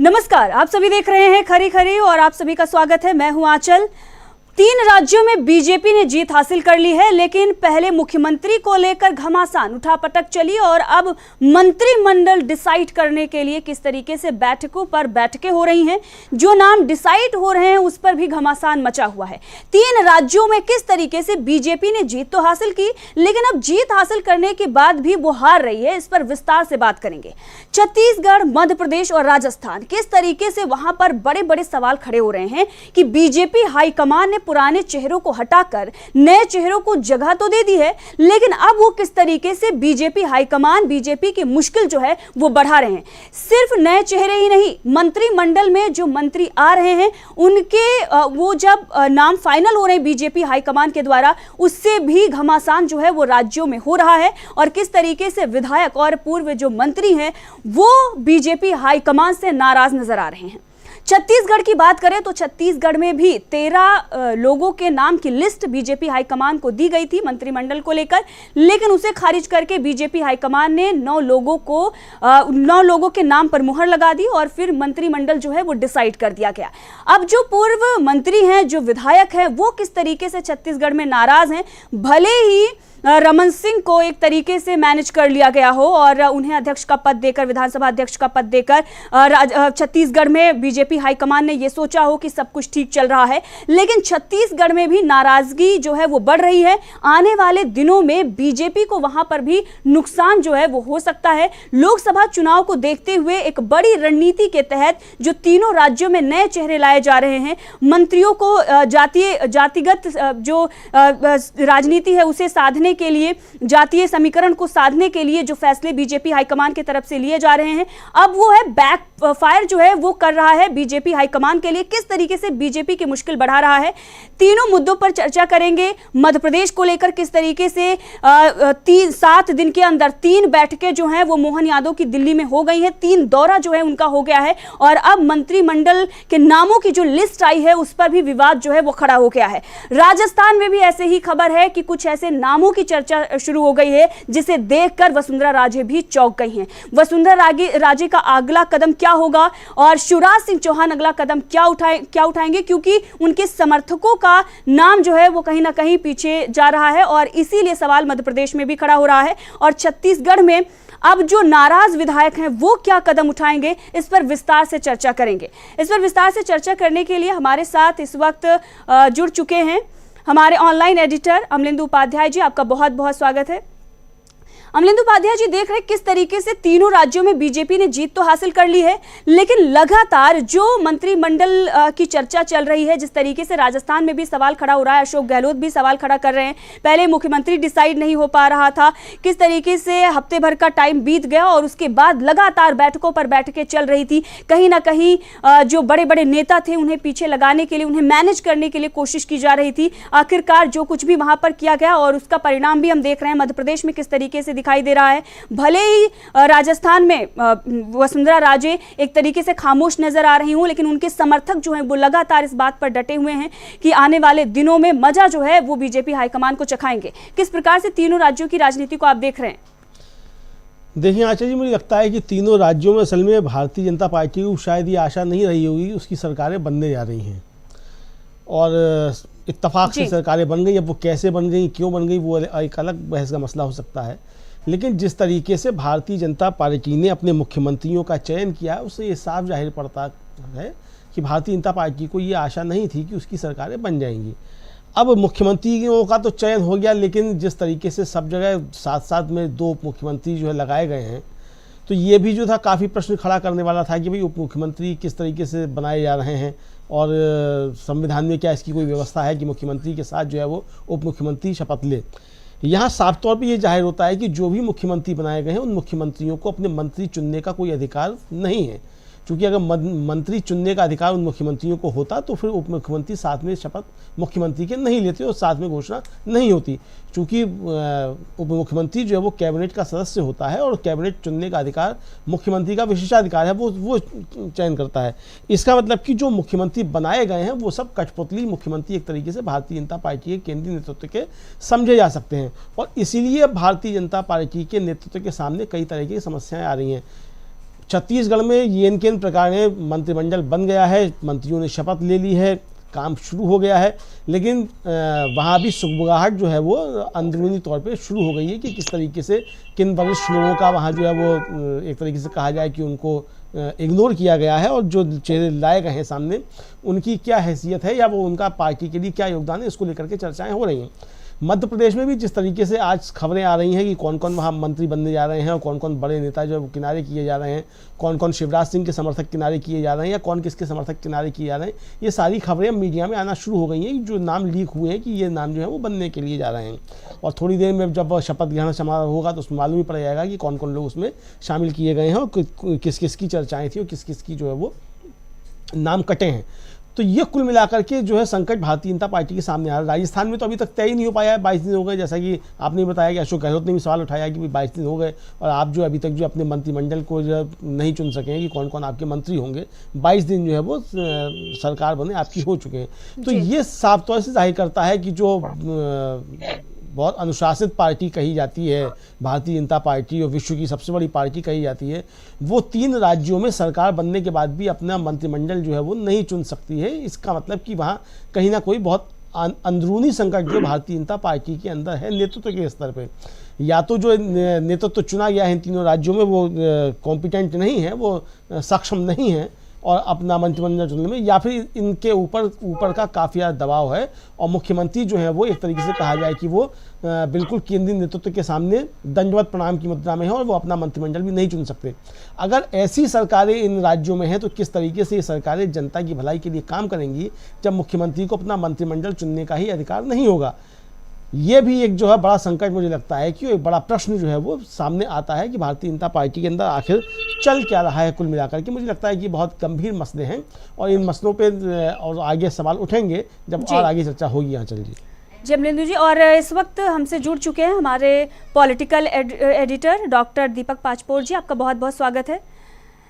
नमस्कार, आप सभी देख रहे हैं खरी खरी और आप सभी का स्वागत है। मैं हूं आंचल। 3 राज्यों में बीजेपी ने जीत हासिल कर ली है, लेकिन पहले मुख्यमंत्री को लेकर घमासान उठापटक चली और अब मंत्रिमंडल डिसाइड करने के लिए किस तरीके से बैठकों पर बैठकें हो रही हैं, जो नाम डिसाइड हो रहे हैं उस पर भी घमासान मचा हुआ है। 3 राज्यों में किस तरीके से बीजेपी ने जीत तो हासिल की, लेकिन अब जीत हासिल करने के बाद भी वो हार रही है। इस पर विस्तार से बात करेंगे। छत्तीसगढ़, मध्य प्रदेश और राजस्थान, किस तरीके से वहां पर बड़े बड़े सवाल खड़े हो रहे हैं कि बीजेपी हाईकमान ने पुराने चेहरों को हटाकर नए चेहरों को जगह तो दे दी है, लेकिन अब वो किस तरीके से बीजेपी हाईकमान बीजेपी की मुश्किल जो है वो बढ़ा रहे हैं। सिर्फ नए चेहरे ही नहीं, मंत्रिमंडल में जो मंत्री आ रहे हैं उनके वो जब नाम फाइनल हो रहे हैं बीजेपी हाईकमान के द्वारा, उससे भी घमासान जो है वो राज्यों में हो रहा है और किस तरीके से विधायक और पूर्व जो मंत्री हैं वो बीजेपी हाईकमान से नाराज नजर आ रहे हैं। छत्तीसगढ़ की बात करें तो छत्तीसगढ़ में भी 13 लोगों के नाम की लिस्ट बीजेपी हाईकमान को दी गई थी मंत्रिमंडल को लेकर, लेकिन उसे खारिज करके बीजेपी हाईकमान ने 9 लोगों के नाम पर मुहर लगा दी और फिर मंत्रिमंडल जो है वो डिसाइड कर दिया गया। अब जो पूर्व मंत्री हैं, जो विधायक हैं, वो किस तरीके से छत्तीसगढ़ में नाराज हैं। भले ही रमन सिंह को एक तरीके से मैनेज कर लिया गया हो और उन्हें अध्यक्ष का पद देकर, विधानसभा अध्यक्ष का पद देकर छत्तीसगढ़ में बीजेपी हाईकमान ने यह सोचा हो कि सब कुछ ठीक चल रहा है, लेकिन छत्तीसगढ़ में भी नाराजगी जो है वो बढ़ रही है। आने वाले दिनों में बीजेपी को वहां पर भी नुकसान जो है वो हो सकता है। लोकसभा चुनाव को देखते हुए एक बड़ी रणनीति के तहत जो तीनों राज्यों में नए चेहरे लाए जा रहे हैं, मंत्रियों को जातिगत जो राजनीति है उसे साधने के लिए, जातीय समीकरण को साधने के लिए जो फैसले बीजेपी हाईकमान की तरफ से लिए जा रहे हैं, अब वो है बैकफायर जो है वो कर रहा है बीजेपी हाईकमान के लिए। किस तरीके से बीजेपी की मुश्किल बढ़ा रहा है, तीनों मुद्दों पर चर्चा करेंगे। मध्य प्रदेश को लेकर किस तरीके से 7 दिन के अंदर 3 बैठकें जो हैं वो मोहन यादव की दिल्ली में हो गई है, 3 दौरा जो है उनका हो गया है और अब मंत्रिमंडल के नामों की जो लिस्ट आई है उस पर भी विवाद जो है वो खड़ा हो गया है। राजस्थान में भी ऐसे ही खबर है कि कुछ ऐसे नामों की चर्चा शुरू हो गई है जिसे देखकर वसुंधरा राजे भी चौंक गई हैं। वसुंधरा राजे का अगला कदम क्या होगा और शिवराज सिंह चौहान अगला कदम क्या उठाएंगे, क्योंकि उनके समर्थकों का नाम जो है वो कहीं ना कहीं पीछे जा रहा है और इसीलिए सवाल मध्य प्रदेश में भी खड़ा हो रहा है। और छत्तीसगढ़ में अब जो नाराज विधायक हैं वो क्या कदम उठाएंगे, इस पर विस्तार से चर्चा करेंगे। इस पर विस्तार से चर्चा करने के लिए हमारे साथ इस वक्त जुड़ चुके हैं हमारे ऑनलाइन एडिटर अमलेंदु उपाध्याय जी। आपका बहुत बहुत स्वागत है। अमलेंदु उपाध्याय जी, देख रहे हैं किस तरीके से तीनों राज्यों में बीजेपी ने जीत तो हासिल कर ली है, लेकिन लगातार जो मंत्रिमंडल की चर्चा चल रही है, जिस तरीके से राजस्थान में भी सवाल खड़ा हो रहा है, अशोक गहलोत भी सवाल खड़ा कर रहे हैं, पहले मुख्यमंत्री डिसाइड नहीं हो पा रहा था, किस तरीके से हफ्ते भर का टाइम बीत गया और उसके बाद लगातार बैठकों पर बैठकें चल रही थी। कहीं ना कहीं जो बड़े बड़े नेता थे उन्हें पीछे लगाने के लिए, उन्हें मैनेज करने के लिए कोशिश की जा रही थी। आखिरकार जो कुछ भी वहां पर किया गया और उसका परिणाम भी हम देख रहे हैं मध्य प्रदेश में किस तरीके से दिखाई दे रहा है। भले ही राजस्थान में वसुंधरा राजे एक तरीके से खामोश नजर आ रही हूं, लेकिन उनके समर्थक जो हैं वो लगातार इस बात पर डटे हुए हैं कि आने वाले दिनों में मजा जो है वो बीजेपी हाईकमान को चखाएंगे। किस प्रकार से तीनों राज्यों की राजनीति को आप देख रहे हैं? देखिए आचार्य जी, मुझे लगता है कि तीनों राज्यों में असल में भारतीय जनता पार्टी को शायद ये आशा नहीं रही होगी, उसकी सरकारें बनने जा रही हैं और इत्तेफाक से सरकारें बन गई। अब वो कैसे बन गई, क्यों बन गई, वो एक अलग बहस का मसला हो सकता है, लेकिन जिस तरीके से भारतीय जनता पार्टी ने अपने मुख्यमंत्रियों का चयन किया है उससे ये साफ जाहिर पड़ता है कि भारतीय जनता पार्टी को ये आशा नहीं थी कि उसकी सरकारें बन जाएंगी। अब मुख्यमंत्रियों का तो चयन हो गया, लेकिन जिस तरीके से सब जगह साथ साथ में 2 मुख्यमंत्री जो है लगाए गए हैं, तो ये भी जो था काफ़ी प्रश्न खड़ा करने वाला था कि भाई उप मुख्यमंत्री किस तरीके से बनाए जा रहे हैं और संविधान में क्या इसकी कोई व्यवस्था है कि मुख्यमंत्री के साथ जो है वो उप मुख्यमंत्री शपथ ले। यहाँ साफ तौर पे ये जाहिर होता है कि जो भी मुख्यमंत्री बनाए गए हैं उन मुख्यमंत्रियों को अपने मंत्री चुनने का कोई अधिकार नहीं है, क्योंकि अगर मंत्री चुनने का अधिकार उन मुख्यमंत्रियों को होता तो फिर उप मुख्यमंत्री साथ में शपथ मुख्यमंत्री के नहीं लेते और साथ में घोषणा नहीं होती। चूँकि उप मुख्यमंत्री जो है वो कैबिनेट का सदस्य होता है और कैबिनेट चुनने का अधिकार मुख्यमंत्री का विशेषाधिकार है, वो चयन करता है। इसका मतलब कि जो मुख्यमंत्री बनाए गए हैं वो सब कठपुतली मुख्यमंत्री एक तरीके से भारतीय जनता पार्टी के केंद्रीय नेतृत्व के समझे जा सकते हैं और इसीलिए भारतीय जनता पार्टी के नेतृत्व के सामने कई तरह की समस्याएं आ रही हैं। छत्तीसगढ़ में येन केन प्रकार ने मंत्रिमंडल बन गया है, मंत्रियों ने शपथ ले ली है, काम शुरू हो गया है, लेकिन वहाँ भी सुगबुगाहट जो है वो अंदरूनी तौर पे शुरू हो गई है कि किस तरीके से किन वरिष्ठ लोगों का वहाँ जो है वो एक तरीके से कहा जाए कि उनको इग्नोर किया गया है, और जो चेहरे लाए गए हैं सामने उनकी क्या हैसियत है या वो उनका पार्टी के लिए क्या योगदान है, इसको लेकर के चर्चाएं हो रही हैं। मध्य प्रदेश में भी जिस तरीके से आज खबरें आ रही हैं कि कौन कौन वहाँ मंत्री बनने जा रहे हैं और कौन कौन बड़े नेता जो है वो किनारे किए जा रहे हैं, कौन कौन शिवराज सिंह के समर्थक किनारे किए जा रहे हैं या कौन किसके समर्थक किनारे किए जा रहे हैं, ये सारी खबरें मीडिया में आना शुरू हो गई हैं। जो नाम लीक हुए हैं कि ये नाम जो है वो बनने के लिए जा रहे हैं, और थोड़ी देर में जब शपथ ग्रहण समारोह होगा तो उसमें मालूम ही पड़ जाएगा कि कौन कौन लोग उसमें शामिल किए गए हैं और किस किस की चर्चाएँ थी और किस किस की जो है वो नाम कटे हैं। तो ये कुल मिलाकर के जो है संकट भारतीय जनता पार्टी के सामने आ रहा है। राजस्थान में तो अभी तक तय ही नहीं हो पाया है, 22 दिन हो गए, जैसा कि आपने बताया कि अशोक गहलोत ने भी सवाल उठाया कि 22 दिन हो गए और आप जो अभी तक जो अपने मंत्रिमंडल को जो नहीं चुन सके कि कौन कौन आपके मंत्री होंगे। 22 दिन जो है वो सरकार बने आपकी हो चुके हैं। तो ये साफ तौर से जाहिर करता है कि जो बहुत अनुशासित पार्टी कही जाती है भारतीय जनता पार्टी और विश्व की सबसे बड़ी पार्टी कही जाती है, वो 3 राज्यों में सरकार बनने के बाद भी अपना मंत्रिमंडल जो है वो नहीं चुन सकती है। इसका मतलब कि वहाँ कहीं ना कोई बहुत अंदरूनी संकट जो भारतीय जनता पार्टी के अंदर है नेतृत्व के स्तर पे। या तो जो नेतृत्व चुना गया है इन तीनों राज्यों में वो कॉम्पिटेंट नहीं है, वो सक्षम नहीं है और अपना मंत्रिमंडल चुनने में, या फिर इनके ऊपर का काफ़ी ज़्यादा दबाव है और मुख्यमंत्री जो है वो एक तरीके से कहा जाए कि वो बिल्कुल केंद्रीय नेतृत्व के सामने दंडवत प्रणाम की मुद्रा में है और वो अपना मंत्रिमंडल भी नहीं चुन सकते। अगर ऐसी सरकारें इन राज्यों में हैं तो किस तरीके से ये सरकारें जनता की भलाई के लिए काम करेंगी जब मुख्यमंत्री को अपना मंत्रिमंडल चुनने का ही अधिकार नहीं होगा। ये भी एक जो है बड़ा संकट मुझे लगता है कि एक बड़ा प्रश्न जो है वो सामने आता है कि भारतीय जनता पार्टी के अंदर आखिर चल क्या रहा है। कुल मिलाकर के मुझे लगता है कि बहुत गंभीर मसले हैं और इन मसलों पे और आगे सवाल उठेंगे जब और आगे चर्चा होगी। यहाँ चल जी अमलेंदु जी, और इस वक्त हमसे जुड़ चुके हैं हमारे पॉलिटिकल एडिटर डॉक्टर दीपक पाचपोर जी, आपका बहुत बहुत स्वागत है।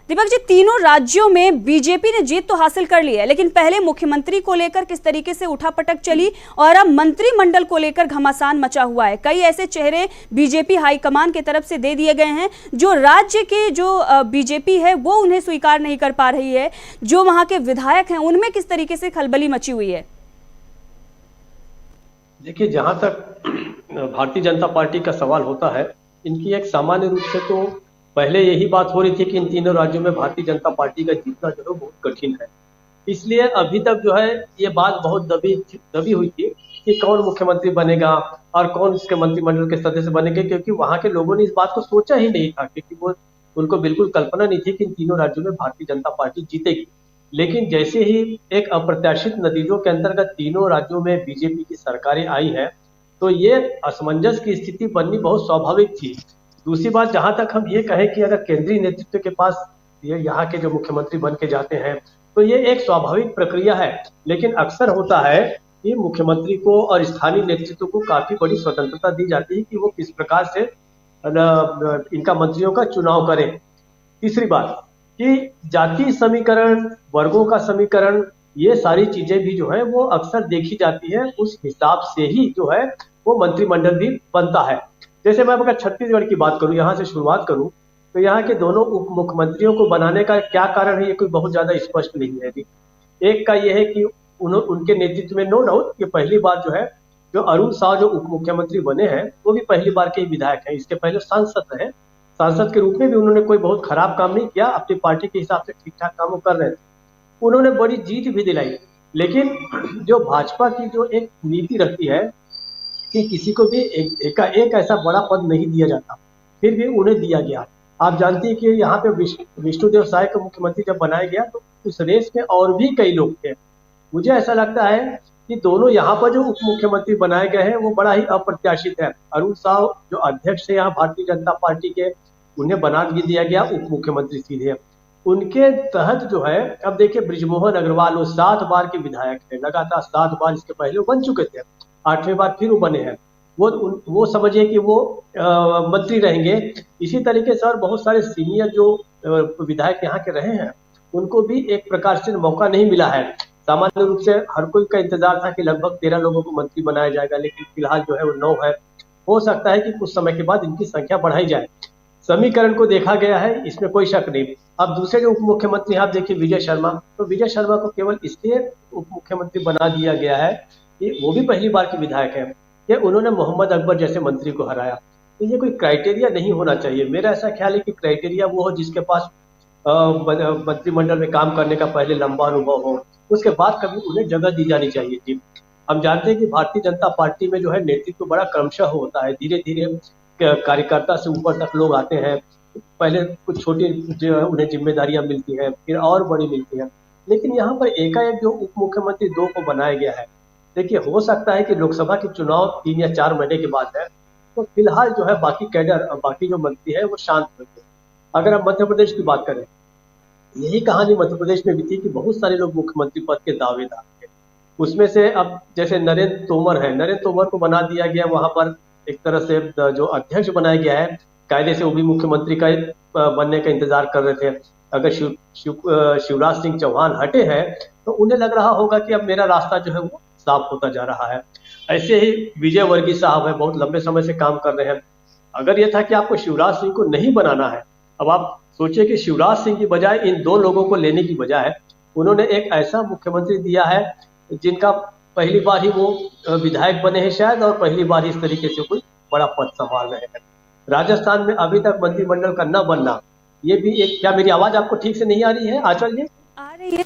दीपक जी, तीनों राज्यों में बीजेपी ने जीत तो हासिल कर ली है, लेकिन पहले मुख्यमंत्री को लेकर किस तरीके से उठापटक चली और अब मंत्रिमंडल को लेकर घमासान मचा हुआ है। कई ऐसे चेहरे बीजेपी हाईकमान की तरफ से दे दिए गए हैं जो राज्य के जो बीजेपी है वो उन्हें स्वीकार नहीं कर पा रही है। जो वहां के विधायक हैं उनमें किस तरीके से खलबली मची हुई है? देखिए, जहां तक भारतीय जनता पार्टी का सवाल होता है, इनकी एक सामान्य रूप से तो पहले यही बात हो रही थी कि इन तीनों राज्यों में भारतीय जनता पार्टी का जीतना जो है बहुत कठिन है। इसलिए अभी तक जो है ये बात बहुत दबी हुई थी कि कौन मुख्यमंत्री बनेगा और कौन इसके मंत्रिमंडल के सदस्य बनेंगे, क्योंकि वहां के लोगों ने इस बात को सोचा ही नहीं था, क्योंकि उनको बिल्कुल कल्पना नहीं थी कि इन तीनों राज्यों में भारतीय जनता पार्टी जीतेगी। लेकिन जैसे ही एक अप्रत्याशित नतीजों के अंतर्गत तीनों राज्यों में बीजेपी की सरकारें आई है तो ये असमंजस की स्थिति बननी बहुत स्वाभाविक थी। दूसरी बात, जहां तक हम ये कहें कि अगर केंद्रीय नेतृत्व के पास ये यहाँ के जो मुख्यमंत्री बन के जाते हैं तो ये एक स्वाभाविक प्रक्रिया है, लेकिन अक्सर होता है कि मुख्यमंत्री को और स्थानीय नेतृत्व को काफी बड़ी स्वतंत्रता दी जाती है कि वो किस प्रकार से इनका मंत्रियों का चुनाव करें। तीसरी बात कि जातीय समीकरण, वर्गों का समीकरण, ये सारी चीजें भी जो है वो अक्सर देखी जाती है, उस हिसाब से ही जो है वो मंत्रिमंडल भी बनता है। जैसे मैं अगर छत्तीसगढ़ की बात करूं, यहाँ से शुरुआत करूं, तो यहाँ के दोनों उप मुख्यमंत्रियों को बनाने का क्या कारण है ये कोई बहुत ज्यादा स्पष्ट नहीं है। एक का ये है कि उनके नेतृत्व में नो डाउट ये पहली बार जो है जो अरुण साव जो उप मुख्यमंत्री बने हैं वो भी पहली बार के विधायक हैं। इसके पहले सांसद रहे, सांसद के रूप में भी उन्होंने कोई बहुत खराब काम नहीं किया, अपनी पार्टी के हिसाब से ठीक ठाक काम कर रहे थे, उन्होंने बड़ी जीत भी दिलाई। लेकिन जो भाजपा की जो एक नीति रखती है कि किसी को भी एक ऐसा बड़ा पद नहीं दिया जाता, फिर भी उन्हें दिया गया। आप जानती है कि यहाँ पे विष्णुदेव साय को मुख्यमंत्री जब बनाया गया तो उस रेस में और भी कई लोग थे। मुझे ऐसा लगता है कि दोनों यहाँ पर जो उप मुख्यमंत्री बनाए गए हैं वो बड़ा ही अप्रत्याशित है। अरुण साव जो अध्यक्ष है यहाँ भारतीय जनता पार्टी के, उन्हें बना दिया गया उप मुख्यमंत्री सीधे। उनके तहत जो है, अब देखिए बृजमोहन अग्रवाल वो 7 बार के विधायक है, लगातार 7 बार इसके पहले बन चुके थे, 8वें बार फिर वो बने हैं। वो समझिए कि वो मंत्री रहेंगे। इसी तरीके से और बहुत सारे सीनियर जो विधायक यहाँ के रहे हैं उनको भी एक प्रकार से मौका नहीं मिला है। सामान्य रूप से हर कोई का इंतजार था कि लगभग 13 लोगों को मंत्री बनाया जाएगा, लेकिन फिलहाल जो है वो 9 है। हो सकता है कि कुछ समय के बाद इनकी संख्या बढ़ाई जाए। समीकरण को देखा गया है, इसमें कोई शक नहीं। अब दूसरे जो उप मुख्यमंत्री आप देखिए विजय शर्मा, तो विजय शर्मा को केवल इसलिए उप मुख्यमंत्री बना दिया गया है कि वो भी पहली बार के विधायक हैं कि उन्होंने मोहम्मद अकबर जैसे मंत्री को हराया। तो ये कोई क्राइटेरिया नहीं होना चाहिए। मेरा ऐसा ख्याल है कि क्राइटेरिया वो हो जिसके पास मंत्रिमंडल में काम करने का पहले लंबा अनुभव हो, उसके बाद कभी उन्हें जगह दी जानी चाहिए थी। हम जानते हैं कि भारतीय जनता पार्टी में जो है नेतृत्व बड़ा क्रमशः होता है, धीरे धीरे कार्यकर्ता से ऊपर तक लोग आते हैं। पहले कुछ छोटी उन्हें जिम्मेदारियां मिलती हैं, फिर और बड़ी मिलती हैं, लेकिन यहाँ पर एकाएक जो उप मुख्यमंत्री 2 को बनाया गया है, देखिए हो सकता है कि लोकसभा के चुनाव 3 या 4 महीने के बाद है, तो फिलहाल जो है बाकी कैडर और बाकी जो मंत्री है वो शांत होंगे। अगर हम मध्य प्रदेश की बात करें, यही कहानी मध्य प्रदेश में भी थी कि बहुत सारे लोग मुख्यमंत्री पद के दावेदार थे। उसमें से अब जैसे नरेंद्र तोमर है, नरेंद्र तोमर को बना दिया गया, वहां पर एक तरह से जो अध्यक्ष बनाया गया है, कायदे से वो भी मुख्यमंत्री का बनने का इंतजार कर रहे थे। अगर शिवराज सिंह चौहान हटे हैं तो उन्हें लग रहा होगा कि अब मेरा रास्ता जो है वो साफ होता जा रहा है। ऐसे ही विजय वर्गीय साहब है, बहुत लंबे समय से काम कर रहे हैं। अगर ये था कि आपको शिवराज सिंह को नहीं बनाना है, अब आप सोचिए कि शिवराज सिंह की बजाय इन 2 लोगों को लेने की बजाय उन्होंने एक ऐसा मुख्यमंत्री दिया है जिनका पहली बार ही वो विधायक बने हैं शायद, और पहली बार इस तरीके से कोई बड़ा पद संभाल रहे हैं। राजस्थान में अभी तक मंत्रिमंडल का न बनना, ये भी एक, क्या मेरी आवाज आपको ठीक से नहीं आ रही है आंचल जी? आ रही है,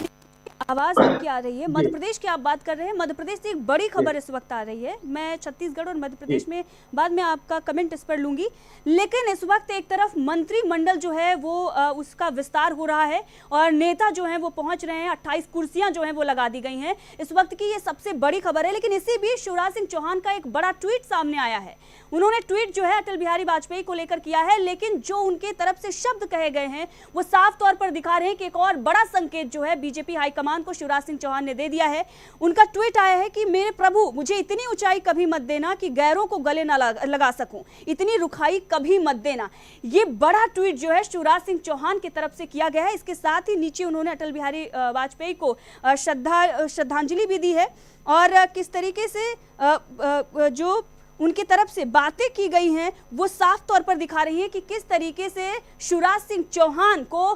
आवाज आपकी आ रही है। मध्य प्रदेश की आप बात कर रहे हैं, मध्य प्रदेश से एक बड़ी खबर इस वक्त आ रही है। मैं छत्तीसगढ़ और मध्य प्रदेश में बाद में आपका कमेंट इस पर लूंगी, लेकिन इस वक्त एक तरफ मंत्रिमंडल जो है वो उसका विस्तार हो रहा है और नेता जो हैं वो पहुंच रहे हैं। 28 कुर्सियां जो हैं वो लगा दी गई हैं। इस वक्त की ये सबसे बड़ी खबर है। लेकिन इसी बीच शिवराज सिंह चौहान का एक बड़ा ट्वीट सामने आया है। उन्होंने ट्वीट जो है अटल बिहारी वाजपेयी को लेकर किया है, लेकिन जो उनके तरफ से शब्द कहे गए हैं वो साफ तौर पर दिखा रहे हैं कि एक और बड़ा संकेत जो है बीजेपी हाईकमान को शिवराज सिंह चौहान ने दे दिया है। उनका ट्वीट आया है कि मेरे प्रभु, मुझे इतनी ऊंचाई कभी मत देना कि गैरों को गले ना लगा सकूं, इतनी रुखाई कभी मत देना। ये बड़ा ट्वीट जो है शिवराज सिंह चौहान की तरफ से किया गया है। इसके साथ ही नीचे उन्होंने अटल बिहारी वाजपेयी को श्रद्धांजलि भी दी है और किस तरीके से जो उनकी तरफ से बातें की गई हैं वो साफ तौर पर दिखा रही हैं कि किस तरीके से शिवराज सिंह चौहान को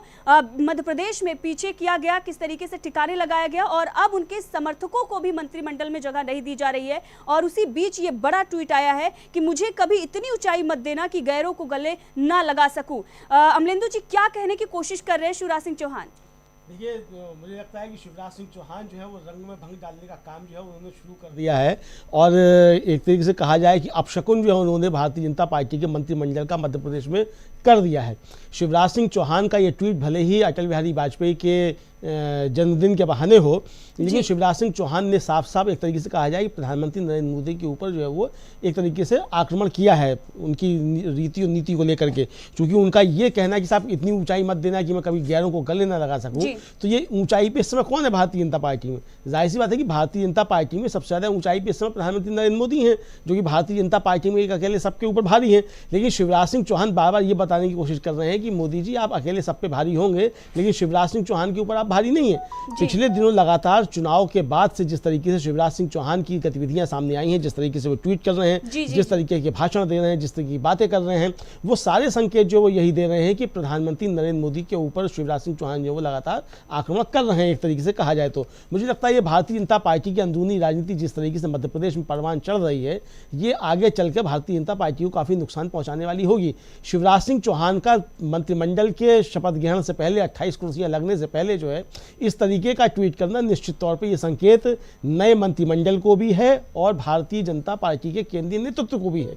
मध्य प्रदेश में पीछे किया गया, किस तरीके से ठिकाने लगाया गया और अब उनके समर्थकों को भी मंत्रिमंडल में जगह नहीं दी जा रही है। और उसी बीच ये बड़ा ट्वीट आया है कि मुझे कभी इतनी ऊंचाई मत देना कि गैरों को गले ना लगा सकूं। अमलेंदु जी, क्या कहने की कोशिश कर रहे हैं शिवराज सिंह चौहान? देखिए, मुझे लगता है कि शिवराज सिंह चौहान जो है वो रंग में भंग डालने का काम जो है उन्होंने शुरू कर दिया है और एक तरीके से कहा जाए कि अपशकुन जो है उन्होंने भारतीय जनता पार्टी के मंत्रिमंडल का मध्य प्रदेश में कर दिया है। शिवराज सिंह चौहान का ये ट्वीट भले ही अटल बिहारी वाजपेयी के जन्मदिन के बहाने हो, लेकिन शिवराज सिंह चौहान ने साफ साफ एक तरीके से कहा जाए कि प्रधानमंत्री नरेंद्र मोदी के ऊपर जो है वो एक तरीके से आक्रमण किया है उनकी रीति और नीति को लेकर के। क्योंकि उनका ये कहना कि साहब इतनी ऊंचाई मत देना कि मैं कभी गैरों को गले ना लगा सकूं, तो ये ऊंचाई पे इस समय कौन है भारतीय जनता पार्टी में? जाहिर सी बात है कि भारतीय जनता पार्टी में सबसे ज़्यादा ऊंचाई पे इस समय प्रधानमंत्री नरेंद्र मोदी हैं, जो कि भारतीय जनता पार्टी में एक अकेले सबके ऊपर भारी हैं। लेकिन शिवराज सिंह चौहान बार बार ये बताने की कोशिश कर रहे हैं कि मोदी जी आप अकेले सब पे भारी होंगे, लेकिन शिवराज सिंह चौहान के ऊपर आप भारी नहीं है। पिछले दिनों लगातार चुनाव के बाद से जिस तरीके से शिवराज सिंह चौहान की गतिविधियां सामने आई हैं, जिस तरीके से वो ट्वीट कर रहे हैं, जिस तरीके के भाषण दे रहे हैं, जिस तरह की बातें कर रहे हैं, वो सारे संकेत जो वो यही दे रहे हैं कि प्रधानमंत्री नरेंद्र मोदी के ऊपर शिवराज सिंह चौहान जो वो लगातार आक्रमण कर रहे हैं। एक तरीके से कहा जाए तो मुझे लगता है ये भारतीय जनता पार्टी की अंदरूनी राजनीति जिस तरीके से मध्य प्रदेश में परवान चढ़ रही है, ये आगे चलकर भारतीय जनता पार्टी को काफी नुकसान पहुंचाने वाली होगी। शिवराज सिंह चौहान का मंत्रिमंडल के शपथ ग्रहण से पहले 28 कुर्सियां लगने से पहले जो है इस तरीके का ट्वीट करना निश्चित तौर पे ये संकेत नए मंत्रिमंडल को भी है और भारतीय जनता पार्टी के केंद्रीय नेतृत्व को भी है।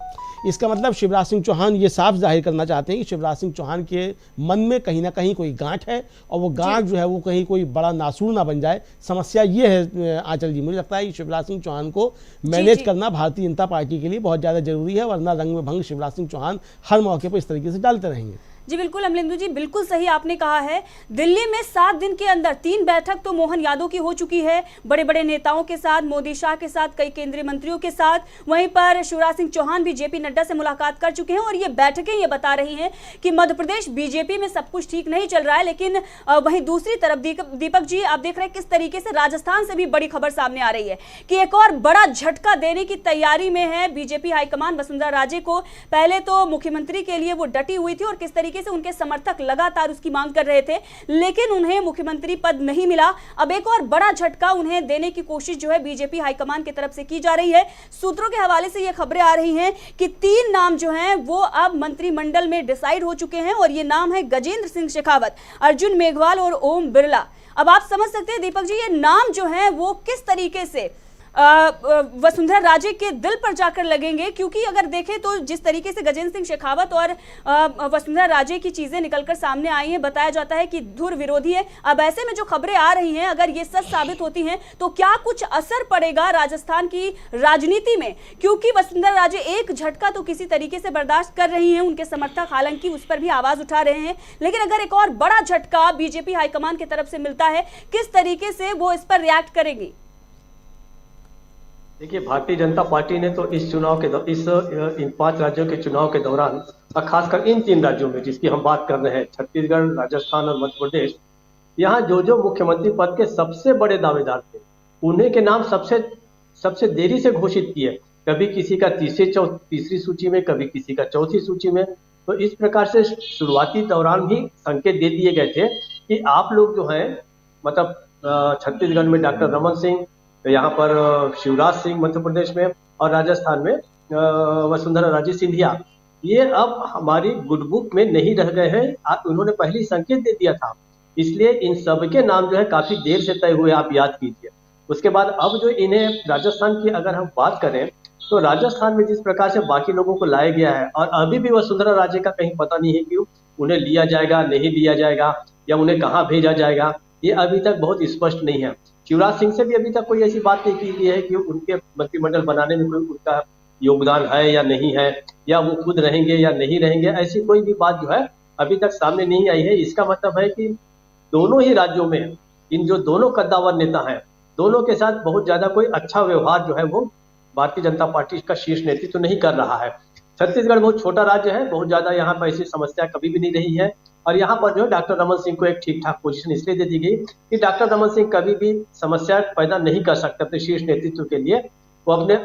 इसका मतलब शिवराज सिंह चौहान ये साफ जाहिर करना चाहते हैं कि शिवराज सिंह चौहान के मन में कहीं ना कहीं कोई गांठ है और वो गांठ जो है वो कहीं कोई बड़ा नासूर ना बन जाए। समस्या ये है आंचल जी, मुझे लगता है कि शिवराज सिंह चौहान को मैनेज करना भारतीय जनता पार्टी के लिए बहुत ज़्यादा जरूरी है, वरना रंग में भंग शिवराज सिंह चौहान हर मौके पर इस तरीके से डालते रहेंगे। जी बिल्कुल अमलेंदु जी, बिल्कुल सही आपने कहा है। दिल्ली में 7 दिन के अंदर 3 बैठक तो मोहन यादव की हो चुकी है, बड़े बड़े नेताओं के साथ, मोदी शाह के साथ, कई केंद्रीय मंत्रियों के साथ। वहीं पर शिवराज सिंह चौहान भी जेपी नड्डा से मुलाकात कर चुके हैं और ये बैठकें ये बता रही हैं कि मध्य प्रदेश बीजेपी में सब कुछ ठीक नहीं चल रहा है। लेकिन वहीं दूसरी तरफ दीपक जी आप देख रहे हैं किस तरीके से राजस्थान से भी बड़ी खबर सामने आ रही है कि एक और बड़ा झटका देने की तैयारी में है बीजेपी हाईकमान। वसुंधरा राजे को पहले तो मुख्यमंत्री के लिए वो डटी हुई थी और किस तरीके तरीके से उनके समर्थक लगातार उसकी मांग कर रहे थे, लेकिन उन्हें मुख्यमंत्री पद नहीं मिला। अब एक और बड़ा झटका उन्हें देने की कोशिश जो है बीजेपी हाईकमान की तरफ से की जा रही है। सूत्रों के हवाले से ये खबरें आ रही हैं कि 3 नाम जो हैं वो अब मंत्रिमंडल में डिसाइड हो चुके हैं और ये नाम है गजेंद्र सिंह शेखावत, अर्जुन मेघवाल और ओम बिरला। अब आप समझ सकते हैं दीपक जी, ये नाम जो हैं वो किस तरीके से वसुंधरा राजे के दिल पर जाकर लगेंगे, क्योंकि अगर देखें तो जिस तरीके से गजेंद्र सिंह शेखावत और वसुंधरा राजे की चीजें निकलकर सामने आई हैं, बताया जाता है कि धुर विरोधी है। अब ऐसे में जो खबरें आ रही हैं, अगर ये सच साबित होती हैं तो क्या कुछ असर पड़ेगा राजस्थान की राजनीति में, क्योंकि वसुंधरा राजे एक झटका तो किसी तरीके से बर्दाश्त कर रही हैं, उनके समर्थक हालांकि उस पर भी आवाज उठा रहे हैं, लेकिन अगर एक और बड़ा झटका बीजेपी हाईकमान की तरफ से मिलता है, किस तरीके से वो इस पर रिएक्ट करेंगी? देखिए, भारतीय जनता पार्टी ने तो इस चुनाव के इन 5 राज्यों के चुनाव के दौरान और खासकर इन 3 राज्यों में जिसकी हम बात कर रहे हैं, छत्तीसगढ़, राजस्थान और मध्य प्रदेश, यहाँ जो मुख्यमंत्री पद के सबसे बड़े दावेदार थे उन्हीं के नाम सबसे देरी से घोषित किए। कभी किसी का तीसरी सूची में, कभी किसी का चौथी सूची में। तो इस प्रकार से शुरुआती दौरान ही संकेत दे दिए गए थे कि आप लोग जो है, मतलब छत्तीसगढ़ में डॉक्टर रमन सिंह, यहाँ पर शिवराज सिंह मध्य प्रदेश में, और राजस्थान में वसुंधरा राजे सिंधिया, ये अब हमारी गुड बुक में नहीं रह गए हैं। उन्होंने पहले ही संकेत दे दिया था, इसलिए इन सब के नाम जो है काफी देर से तय हुए, आप याद कीजिए। उसके बाद अब जो इन्हें राजस्थान की अगर हम बात करें तो राजस्थान में जिस प्रकार से बाकी लोगों को लाया गया है, और अभी भी वसुंधरा राजे का कहीं पता नहीं है कि उन्हें लिया जाएगा, नहीं लिया जाएगा, या उन्हें कहाँ भेजा जाएगा, ये अभी तक बहुत स्पष्ट नहीं है। शिवराज सिंह से भी अभी तक कोई ऐसी बात नहीं की गई है कि उनके मंत्रिमंडल बनाने में कोई उनका योगदान है या नहीं है, या वो खुद रहेंगे या नहीं रहेंगे, ऐसी कोई भी बात जो है अभी तक सामने नहीं आई है। इसका मतलब है कि दोनों ही राज्यों में इन जो दोनों कद्दावर नेता हैं, दोनों के साथ बहुत ज्यादा कोई अच्छा व्यवहार जो है वो भारतीय जनता पार्टी का शीर्ष नेतृत्व नहीं कर रहा है। छत्तीसगढ़ बहुत छोटा राज्य है, बहुत ज्यादा यहाँ पर ऐसी समस्या कभी भी नहीं रही है, और यहाँ पर जो है डॉक्टर रमन सिंह को एक ठीक ठाक पोजीशन इसलिए दे दी गई कि डॉक्टर रमन सिंह कभी भी समस्या पैदा नहीं कर सकते अपने शीर्ष नेतृत्व के लिए। वो अपने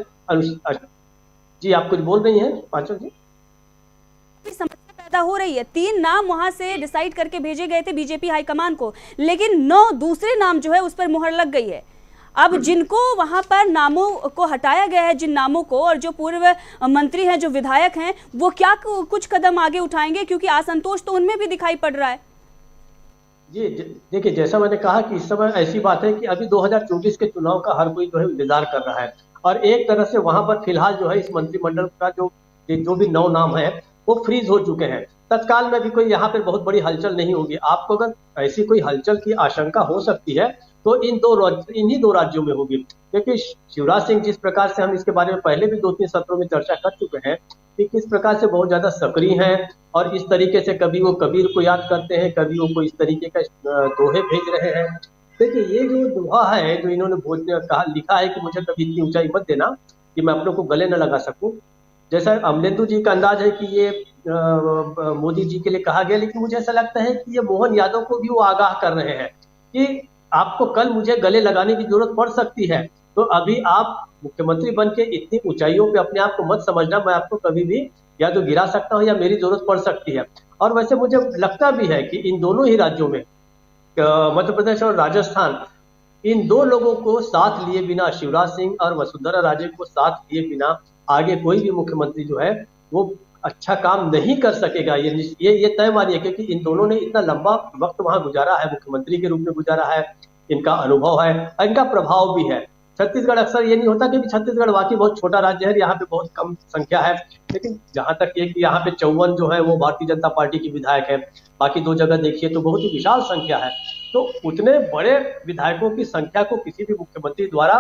जी, आप कुछ बोल रही हैं पांचों जी? समस्या पैदा हो रही है। 3 नाम वहां से डिसाइड करके भेजे गए थे बीजेपी हाईकमान को, लेकिन 9 दूसरे नाम जो है उस पर मुहर लग गई है। अब जिनको वहां पर नामों को हटाया गया है, जिन नामों को, और जो पूर्व मंत्री हैं, जो विधायक हैं, वो क्या कुछ कदम आगे उठाएंगे, क्योंकि असंतोष तो उनमें भी दिखाई पड़ रहा है। जी देखिए, जैसा मैंने कहा कि इस समय ऐसी बात है कि अभी 2024 के चुनाव का हर कोई जो है इंतजार कर रहा है, और एक तरह से वहां पर फिलहाल जो है इस मंत्रिमंडल का जो भी 9 नाम है वो फ्रीज हो चुके हैं। तत्काल में भी कोई यहाँ पर बहुत बड़ी हलचल नहीं होगी। आपको अगर ऐसी कोई हलचल की आशंका हो सकती है तो इन्हीं 2 राज्यों में होगी, क्योंकि शिवराज सिंह जिस प्रकार से हम इसके बारे में पहले भी 2-3 सत्रों में चर्चा कर चुके हैं कि किस प्रकार से बहुत ज्यादा सक्रिय हैं, और इस तरीके से कभी वो कबीर को याद करते हैं, कभी वो कोई इस तरीके का दोहे भेज रहे हैं। देखिए, ये जो दोहा है जो इन्होंने लिखा है कि मुझे कभी इतनी ऊंचाई मत देना कि मैं अपनों को गले न लगा सकूं, जैसा अमलेंदु जी का अंदाज है कि ये मोदी जी के लिए कहा गया, लेकिन मुझे ऐसा लगता है कि ये मोहन यादव को भी वो आगाह कर रहे हैं कि आपको कल मुझे गले लगाने की जरूरत पड़ सकती है, तो अभी आप मुख्यमंत्री बन के इतनी ऊंचाइयों पे अपने आप को मत समझना, मैं आपको कभी भी या तो गिरा सकता हूं या मेरी जरूरत पड़ सकती है। और वैसे मुझे लगता भी है कि इन दोनों ही राज्यों में, मध्य प्रदेश और राजस्थान, इन 2 लोगों को साथ लिए बिना, शिवराज सिंह और वसुंधरा राजे को साथ लिए बिना आगे कोई भी मुख्यमंत्री जो है वो अच्छा काम नहीं कर सकेगा। ये तय मानिए, क्योंकि इन दोनों ने इतना लंबा वक्त वहां गुजारा है, मुख्यमंत्री के रूप में गुजारा है, इनका अनुभव है, इनका प्रभाव भी है। छत्तीसगढ़ अक्सर ये नहीं होता, क्योंकि छत्तीसगढ़ वाकई बहुत छोटा राज्य है, यहाँ पे बहुत कम संख्या है, लेकिन जहां तक ये कि यहाँ पे 54 जो है वो भारतीय जनता पार्टी की विधायक है, बाकी 2 जगह देखिए तो बहुत ही विशाल संख्या है। तो उतने बड़े विधायकों की संख्या को किसी भी मुख्यमंत्री द्वारा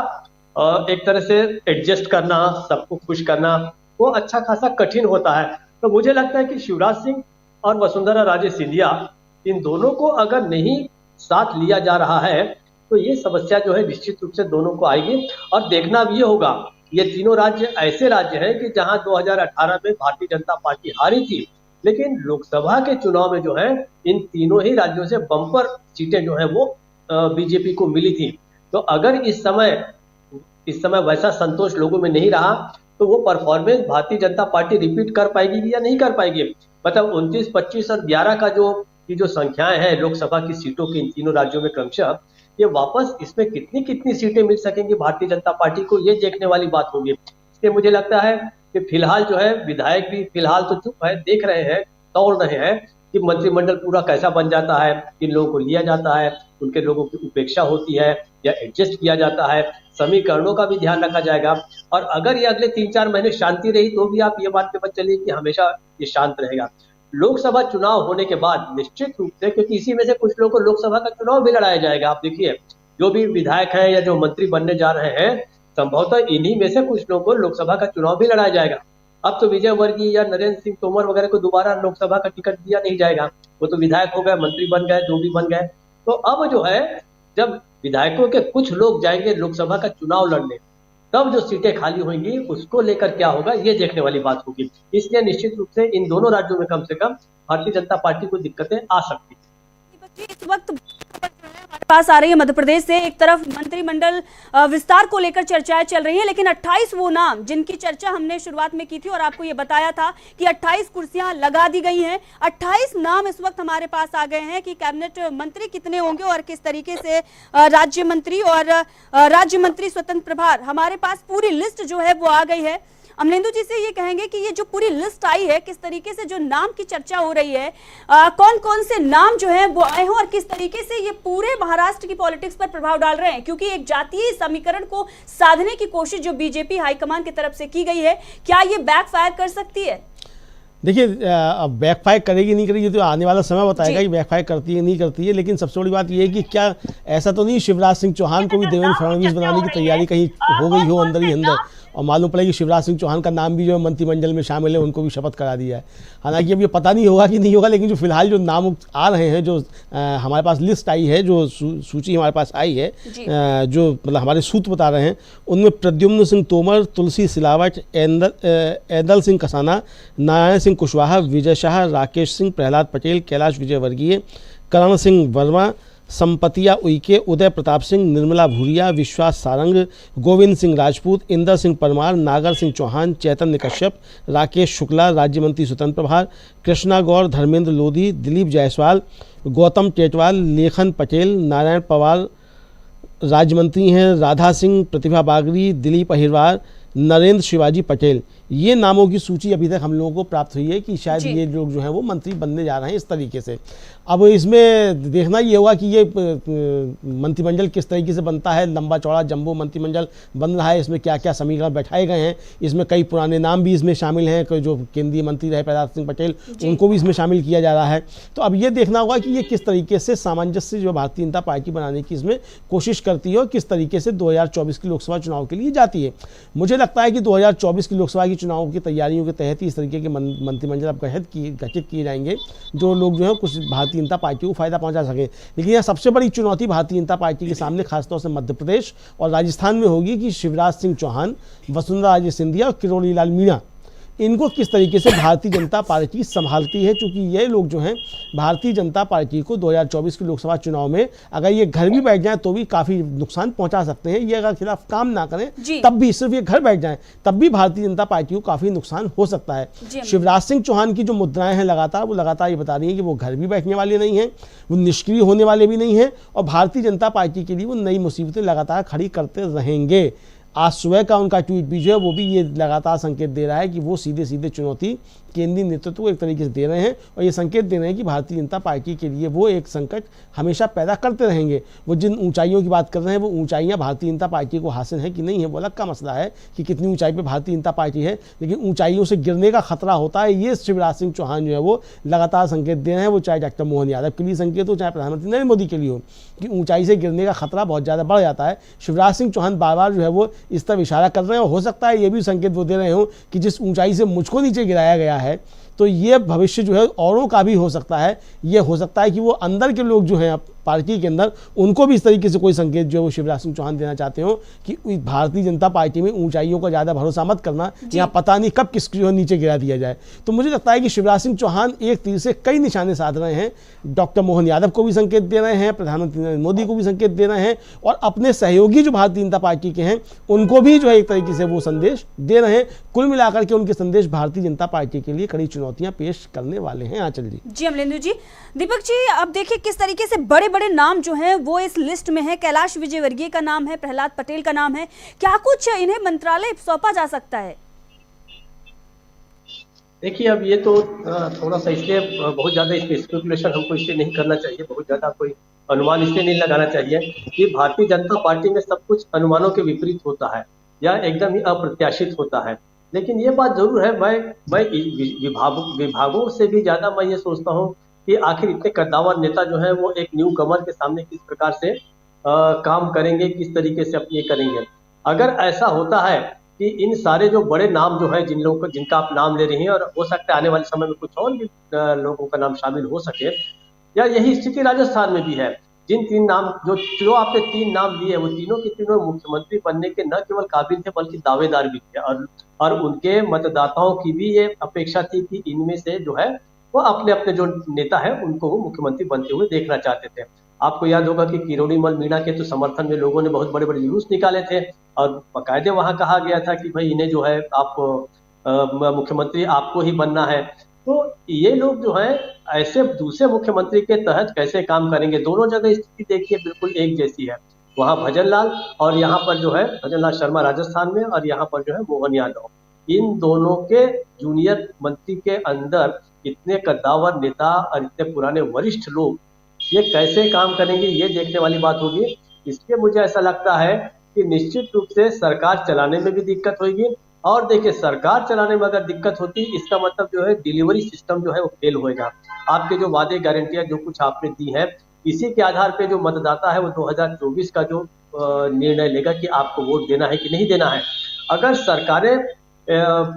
एक तरह से एडजस्ट करना, सबको खुश करना, वो अच्छा खासा कठिन होता है। तो मुझे लगता है कि शिवराज सिंह और वसुंधरा राजे सिंधिया, इन दोनों को अगर नहीं साथ लिया जा रहा है तो ये समस्या जो है निश्चित रूप से दोनों को आएगी। और देखना भी ये होगा, ये तीनों राज्य ऐसे राज्य हैं कि जहां 2018 में भारतीय जनता पार्टी हारी थी, लेकिन लोकसभा के चुनाव में जो है इन तीनों ही राज्यों से बम्पर सीटें जो है वो बीजेपी को मिली थी। तो अगर इस समय वैसा संतोष लोगों में नहीं रहा तो वो performance Bharatiya Janata party repeat कर पाएगी या नहीं कर पाएगी। मतलब 29, 25 और 11 का जो संख्याएं हैं लोकसभा की सीटों की इन तीनों राज्यों में क्रमशः, ये वापस इसमें कितनी कितनी सीटें मिल सकेंगी भारतीय जनता पार्टी को, ये देखने वाली बात होगी। इसलिए मुझे लगता है कि फिलहाल जो है विधायक भी फिलहाल तो चुप है, देख रहे हैं, दौड़ रहे हैं कि मंत्रिमंडल पूरा कैसा बन जाता है, किन लोगों को लिया जाता है, उनके लोगों की उपेक्षा होती है या एडजस्ट किया जाता है, समीकरणों का भी ध्यान रखा जाएगा। और अगर ये अगले 3-4 महीने शांति रही तो भी आप ये बात पे मत चलिए कि हमेशा ये शांत रहेगा। लोकसभा चुनाव होने के बाद निश्चित रूप से, क्योंकि इसी में से कुछ लोगों को लोकसभा का चुनाव भी लड़ाया जाएगा। आप देखिए जो भी विधायक हैं या जो मंत्री बनने जा रहे हैं, संभवतः इन्हीं में से कुछ लोगों को लोकसभा का चुनाव भी लड़ाया जाएगा। अब तो विजय वर्गीय या नरेंद्र सिंह तोमर वगैरह को दोबारा लोकसभा का टिकट दिया नहीं जाएगा, वो तो विधायक हो गए, मंत्री बन गए, जो भी बन गए। तो अब जो है जब विधायकों के कुछ लोग जाएंगे लोकसभा का चुनाव लड़ने, तब जो सीटें खाली होंगी उसको लेकर क्या होगा ये देखने वाली बात होगी। इसलिए निश्चित रूप से इन दोनों राज्यों में कम से कम भारतीय जनता पार्टी को दिक्कतें आ सकती है। इस वक्त हमारे पास आ रही है मध्य प्रदेश से। एक तरफ मंत्रिमंडल विस्तार को लेकर चर्चाएं चल रही हैं, लेकिन 28 वो नाम जिनकी चर्चा हमने शुरुआत में की थी और आपको ये बताया था कि 28 कुर्सियां लगा दी गई हैं। 28 नाम इस वक्त हमारे पास आ गए हैं कि कैबिनेट मंत्री कितने होंगे और किस तरीके से राज्य मंत्री और राज्य मंत्री स्वतंत्र प्रभार, हमारे पास पूरी लिस्ट जो है वो आ गई है। अमलेंदु जी से ये कहेंगे कि ये जो पूरी लिस्ट आई है, किस तरीके से जो नाम की चर्चा हो रही है, कौन कौन से नाम जो है वो आए हैं और किस तरीके से ये पूरे महाराष्ट्र की पॉलिटिक्स पर प्रभाव डाल रहे हैं, क्योंकि एक जातीय समीकरण को साधने की कोशिश जो बीजेपी हाईकमान की तरफ से की गई है, क्या ये बैकफायर कर सकती है? देखिए, अब बैकफायर करेगी नहीं करेगी तो आने वाला समय बताएगा कि बैकफायर करती है नहीं करती है। लेकिन सबसे बड़ी बात यह है कि क्या ऐसा तो नहीं शिवराज सिंह चौहान को भी देवेंद्र फडणवीस बनाने की तैयारी कहीं हो गई हो अंदर ही अंदर, और मालूम पड़े कि शिवराज सिंह चौहान का नाम भी जो है मंत्रिमंडल में शामिल है, उनको भी शपथ करा दिया है। हालांकि अब ये पता नहीं होगा कि नहीं होगा, लेकिन जो फिलहाल जो नाम आ रहे हैं, जो हमारे पास लिस्ट आई है, जो सूची हमारे पास आई है, जो मतलब हमारे सूत्र बता रहे हैं, उनमें प्रद्युम्न सिंह तोमर, तुलसी सिलावट, ऐदल सिंह कसाना, नारायण सिंह कुशवाहा, विजय शाह, राकेश सिंह, प्रहलाद पटेल, कैलाश विजयवर्गीय, करण सिंह वर्मा, संपतिया उइके, उदय प्रताप सिंह, निर्मला भूरिया, विश्वास सारंग, गोविंद सिंह राजपूत, इंदर सिंह परमार, नागर सिंह चौहान, चैतन्य कश्यप, राकेश शुक्ला, राज्य मंत्री स्वतंत्र प्रभार, कृष्णा गौर, धर्मेंद्र लोधी, दिलीप जायसवाल, गौतम टेटवाल, लेखन पटेल, नारायण पवार राज्य मंत्री हैं, राधा सिंह, प्रतिभा बागरी, दिलीप अहिरवार, नरेंद्र शिवाजी पटेल। ये नामों की सूची अभी तक हम लोगों को प्राप्त हुई है कि शायद ये लोग जो हैं वो मंत्री बनने जा रहे हैं इस तरीके से। अब इसमें देखना ये होगा कि ये मंत्रिमंडल किस तरीके से बनता है, लंबा चौड़ा जंबो मंत्रिमंडल बन रहा है, इसमें क्या क्या समीकरण बैठाए गए हैं, इसमें कई पुराने नाम भी इसमें शामिल हैं, जो केंद्रीय मंत्री रहे प्रहलाद सिंह पटेल, उनको भी इसमें शामिल किया जा रहा है। तो अब ये देखना होगा कि ये किस तरीके से सामंजस्य जो भारतीय जनता पार्टी बनाने की इसमें कोशिश करती है और किस तरीके से 2024 की लोकसभा चुनाव के लिए जाती है। मुझे लगता है कि 2024 की लोकसभा की चुनाव की तैयारियों के तहत ही इस तरीके के मंत्रिमंडल अब गठित किए जाएंगे, जो लोग जो है कुछ भारतीय जनता पार्टी को फायदा पहुंचा सके। लेकिन यह सबसे बड़ी चुनौती भारतीय जनता पार्टी के सामने खासतौर से मध्य प्रदेश और राजस्थान में होगी कि शिवराज सिंह चौहान, वसुंधरा राजे सिंधिया और किरोड़ी लाल मीणा, इनको किस तरीके से भारतीय जनता पार्टी संभालती है। क्योंकि ये लोग जो हैं भारतीय जनता पार्टी को 2024 के लोकसभा चुनाव में अगर ये घर भी बैठ जाएं तो भी काफ़ी नुकसान पहुंचा सकते हैं। ये अगर खिलाफ काम ना करें तब भी, सिर्फ ये घर बैठ जाएं तब भी भारतीय जनता पार्टी को काफ़ी नुकसान हो सकता है। शिवराज सिंह चौहान की जो मुद्राएं हैं लगातार, वो लगातार ये बता रही हैं कि वो घर भी बैठने वाले नहीं हैं, वो निष्क्रिय होने वाले भी नहीं हैं और भारतीय जनता पार्टी के लिए वो नई मुसीबतें लगातार खड़ी करते रहेंगे। आज सुबह का उनका ट्वीट भी जो है वो भी ये लगातार संकेत दे रहा है कि वो सीधे सीधे चुनौती केंद्रीय नेतृत्व को एक तरीके से दे रहे हैं और ये संकेत दे रहे हैं कि भारतीय जनता पार्टी के लिए वो एक संकट हमेशा पैदा करते रहेंगे। वो जिन ऊंचाइयों की बात कर रहे हैं वो ऊंचाइयां भारतीय जनता पार्टी को हासिल है कि नहीं है वो अलग का मसला है कि कितनी ऊंचाई पे भारतीय जनता पार्टी है, लेकिन ऊंचाइयों से गिरने का खतरा होता है। ये शिवराज सिंह चौहान जो है वो लगातार संकेत दे रहे हैं, वो चाहे डॉक्टर मोहन यादव के लिए संकेत हो, चाहे प्रधानमंत्री नरेंद्र मोदी के लिए हो, कि ऊंचाई से गिरने का खतरा बहुत ज़्यादा बढ़ जाता है। शिवराज सिंह चौहान बार बार जो है वो इस तरफ इशारा कर रहे हैं और हो सकता है ये भी संकेत वो दे रहे हो कि जिस ऊंचाई से मुझको नीचे गिराया गया है तो ये भविष्य जो है औरों का भी हो सकता है। ये हो सकता है कि वो अंदर के लोग जो हैं पार्टी के अंदर उनको भी इस तरीके से कोई संकेत जो शिवराज सिंह चौहान देना चाहते हो कि भारतीय जनता पार्टी में ऊंचाइयों का ज़्यादा भरोसा मत करना, यहाँ पता नहीं कब किसको नीचे गिरा दिया जाए। तो मुझे लगता है कि शिवराज सिंह चौहान एक तीर से कई निशाने साध रहे हैं। डॉक्टर मोहन यादव को भी संकेत दे रहे हैं, प्रधानमंत्री नरेंद्र मोदी को भी संकेत दे रहे हैं, और अपने सहयोगी जो भारतीय जनता पार्टी के हैं उनको भी जो है एक तरीके से वो संदेश दे रहे हैं। कुल मिलाकर के उनके संदेश भारतीय जनता पार्टी के लिए कड़ी चुनौतियां पेश करने वाले हैं। आंचल जी। अमलेंदु जी। दीपक जी, अब देखिए किस तरीके से बड़े बड़े नाम जो हैं वो इस लिस्ट में है। कैलाश विजयवर्गीय का नाम है, प्रहलाद पटेल का नाम है। क्या कुछ इन्हें मंत्रालय सौंपा जा सकता है? देखिए, अब ये तो थोड़ा सा इसलिए बहुत ज्यादा इसमें स्पेकुलेशन हमको इसलिए नहीं करना चाहिए, बहुत ज्यादा कोई अनुमान इसलिए नहीं लगाना चाहिए कि भारतीय जनता पार्टी में सब कुछ अनुमानों के विपरीत होता है या एकदम ही अप्रत्याशित होता है। लेकिन ये बात जरूर है, मैं विभागों से भी ज्यादा मैं ये सोचता हूँ कि आखिर इतने कद्दावर नेता जो है वो एक न्यू कमर के सामने किस प्रकार से काम करेंगे, किस तरीके से ये करेंगे। अगर ऐसा होता है कि इन सारे जो बड़े नाम जो है जिनका आप नाम ले रही हैं, और हो सकता है आने वाले समय में कुछ और भी लोगों का नाम शामिल हो सके, या यही स्थिति राजस्थान में भी है। जिन तीन नाम जो आपने तीन नाम दिए वो तीनों के तीनों मुख्यमंत्री बनने के न केवल काबिल थे बल्कि दावेदार भी थे, और उनके मतदाताओं की भी ये अपेक्षा थी कि इनमें से जो है वो अपने अपने जो नेता है उनको वो मुख्यमंत्री बनते हुए देखना चाहते थे। आपको याद होगा कि किरोड़ीमल मीणा के तो समर्थन में लोगों ने बहुत बड़े बड़े जुलूस निकाले थे, और बाकायदे वहां कहा गया था कि भाई इन्हें जो है आप मुख्यमंत्री आपको ही बनना है। तो ये लोग जो है ऐसे दूसरे मुख्यमंत्री के तहत कैसे काम करेंगे। दोनों जगह स्थिति देखिए बिल्कुल एक जैसी है, वहां भजनलाल और यहाँ पर जो है भजनलाल शर्मा राजस्थान में, और यहाँ पर जो है मोहन यादव। इन दोनों के जूनियर मंत्री के अंदर इतने कद्दावर नेता और इतने पुराने वरिष्ठ लोग ये कैसे काम करेंगे, ये देखने वाली बात होगी। इसलिए मुझे ऐसा लगता है कि निश्चित रूप से सरकार चलाने में भी दिक्कत होगी, और देखिए सरकार चलाने में अगर दिक्कत होती इसका मतलब जो है डिलीवरी सिस्टम जो है वो फेल होएगा। आपके जो वादे गारंटियां जो कुछ आपने दी हैं, इसी के आधार पे जो मतदाता है वो 2024 का जो निर्णय लेगा कि आपको वोट देना है कि नहीं देना है। अगर सरकारें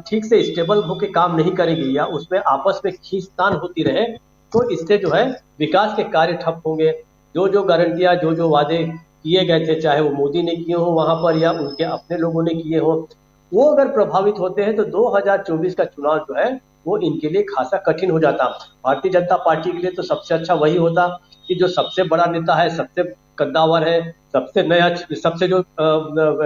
ठीक से स्टेबल होकर काम नहीं करेगी या उसमें आपस में खींचतान होती रहे, तो इससे जो है विकास के कार्य ठप होंगे। जो गारंटियां जो वादे किए गए थे, चाहे वो मोदी ने किए हो वहां पर या उनके अपने लोगों ने किए हो, वो अगर प्रभावित होते हैं तो 2024 का चुनाव जो है वो इनके लिए खासा कठिन हो जाता। भारतीय जनता पार्टी के लिए तो सबसे अच्छा वही होता कि जो सबसे बड़ा नेता है, सबसे कद्दावर है, सबसे नया, सबसे जो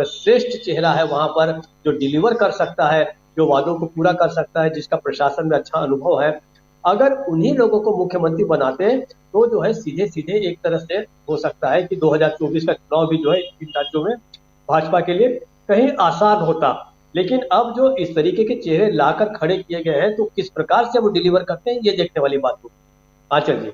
श्रेष्ठ चेहरा है वहां पर, जो डिलीवर कर सकता है, जो वादों को पूरा कर सकता है, जिसका प्रशासन में अच्छा अनुभव है, अगर उन्हीं लोगों को मुख्यमंत्री बनाते हैं तो जो है सीधे सीधे एक तरह से हो सकता है कि 2024 का चुनाव भी जो है इन राज्यों में भाजपा के लिए कहीं आसान होता। लेकिन अब जो इस तरीके के चेहरे लाकर खड़े किए गए हैं तो किस प्रकार से वो डिलीवर करते हैं, ये देखने वाली बात होगी। आंचल जी,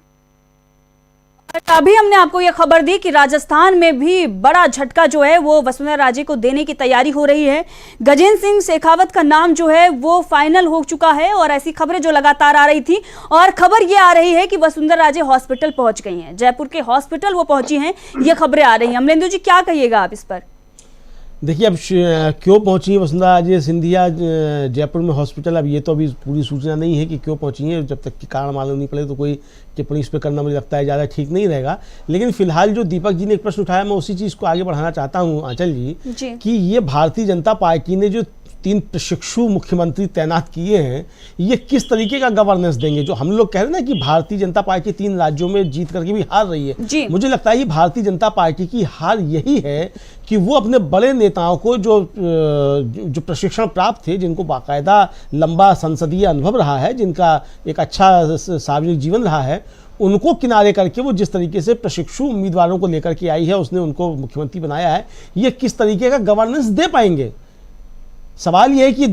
अभी हमने आपको यह खबर दी कि राजस्थान में भी बड़ा झटका जो है वो वसुंधरा राजे को देने की तैयारी हो रही है। गजेंद्र सिंह शेखावत का नाम जो है वो फाइनल हो चुका है, और ऐसी खबरें जो लगातार आ रही थी, और खबर ये आ रही है कि वसुंधरा राजे हॉस्पिटल पहुंच गई हैं, जयपुर के हॉस्पिटल वो पहुंची हैं, ये खबरें आ रही हैं। अमलेंदु जी, क्या कहिएगा आप इस पर? देखिए, अब क्यों पहुंची है वसुंधरा राजे सिंधिया जयपुर में हॉस्पिटल, अब ये तो अभी पूरी सूचना नहीं है कि क्यों पहुंची है। जब तक कि कारण मालूम नहीं पड़े तो कोई टिप्पणी इस पर करना मुझे लगता है ज़्यादा ठीक नहीं रहेगा। लेकिन फिलहाल जो दीपक जी ने एक प्रश्न उठाया, मैं उसी चीज़ को आगे बढ़ाना चाहता हूँ आंचल जी, कि ये भारतीय जनता पार्टी ने जो 3 प्रशिक्षु मुख्यमंत्री तैनात किए हैं, ये किस तरीके का गवर्नेंस देंगे। जो हम लोग कह रहे हैं ना कि भारतीय जनता पार्टी 3 राज्यों में जीत करके भी हार रही है, मुझे लगता है ये भारतीय जनता पार्टी की हार यही है कि वो अपने बड़े नेताओं को जो प्रशिक्षण प्राप्त थे, जिनको बाकायदा लंबा संसदीय अनुभव रहा है, जिनका एक अच्छा सार्वजनिक जीवन रहा है, उनको किनारे करके वो जिस तरीके से प्रशिक्षु उम्मीदवारों को लेकर के आई है, उसने उनको मुख्यमंत्री बनाया है, ये किस तरीके का गवर्नेंस दे पाएंगे। सवाल यह है कि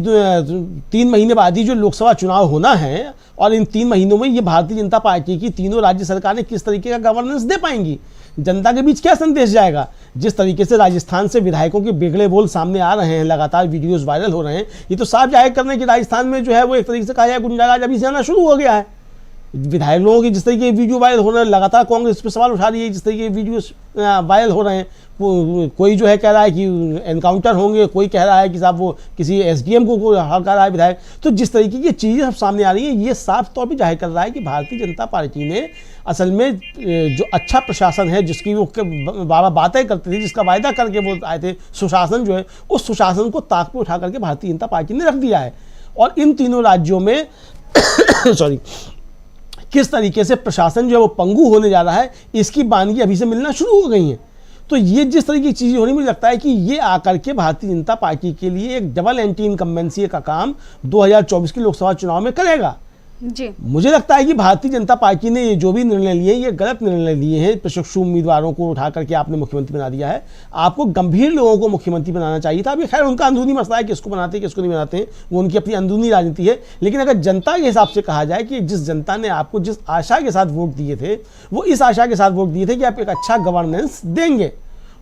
3 महीने बाद ही जो लोकसभा चुनाव होना है, और इन 3 महीनों में ये भारतीय जनता पार्टी की तीनों राज्य सरकारें किस तरीके का गवर्नेंस दे पाएंगी, जनता के बीच क्या संदेश जाएगा। जिस तरीके से राजस्थान से विधायकों के बिगड़े बोल सामने आ रहे हैं, लगातार वीडियोस वायरल हो रहे हैं, ये तो साफ जाहिर करने कि राजस्थान में जो है वो एक तरीके से कहा जाए गुंडाराज अभी से आना शुरू हो गया है। विधायक लोगों की जिस तरीके के वीडियो वायरल हो रहे हैं, लगातार कांग्रेस पे सवाल उठा रही है, जिस तरीके के वीडियो वायरल हो रहे हैं, कोई जो है कह रहा है कि एनकाउंटर होंगे, कोई कह रहा है कि साहब वो किसी एसडीएम को हड़का रहा है विधायक। तो जिस तरीके की चीज़ें सब सामने आ रही हैं, ये साफ तौर पे जाहिर कर रहा है कि भारतीय जनता पार्टी ने असल में जो अच्छा प्रशासन है, जिसकी वो बाबा बातें करते थे, जिसका वायदा करके वो आए थे, सुशासन जो है, उस सुशासन को ताक पे उठा करके भारतीय जनता पार्टी ने रख दिया है। और इन तीनों राज्यों में सॉरी किस तरीके से प्रशासन जो है वो पंगु होने जा रहा है, इसकी बानगी अभी से मिलना शुरू हो गई हैं। तो ये जिस तरह की चीज़ें हो रही, मुझे लगता है कि ये आकर के भारतीय जनता पार्टी के लिए एक डबल एंटी इनकम्बेंसी का काम 2024 के लोकसभा चुनाव में करेगा। जी, मुझे लगता है कि भारतीय जनता पार्टी ने ये जो भी निर्णय लिए, ये गलत निर्णय लिए हैं। प्रशिक्षु उम्मीदवारों को उठा करके आपने मुख्यमंत्री बना दिया है। आपको गंभीर लोगों को मुख्यमंत्री बनाना चाहिए था। अभी खैर उनका अंदरूनी मसला है, किसको बनाते हैं किसको नहीं बनाते हैं, वो उनकी अपनी अंदरूनी राजनीति है। लेकिन अगर जनता के हिसाब से कहा जाए कि जिस जनता ने आपको जिस आशा के साथ वोट दिए थे, वो इस आशा के साथ वोट दिए थे कि आप एक अच्छा गवर्नेंस देंगे,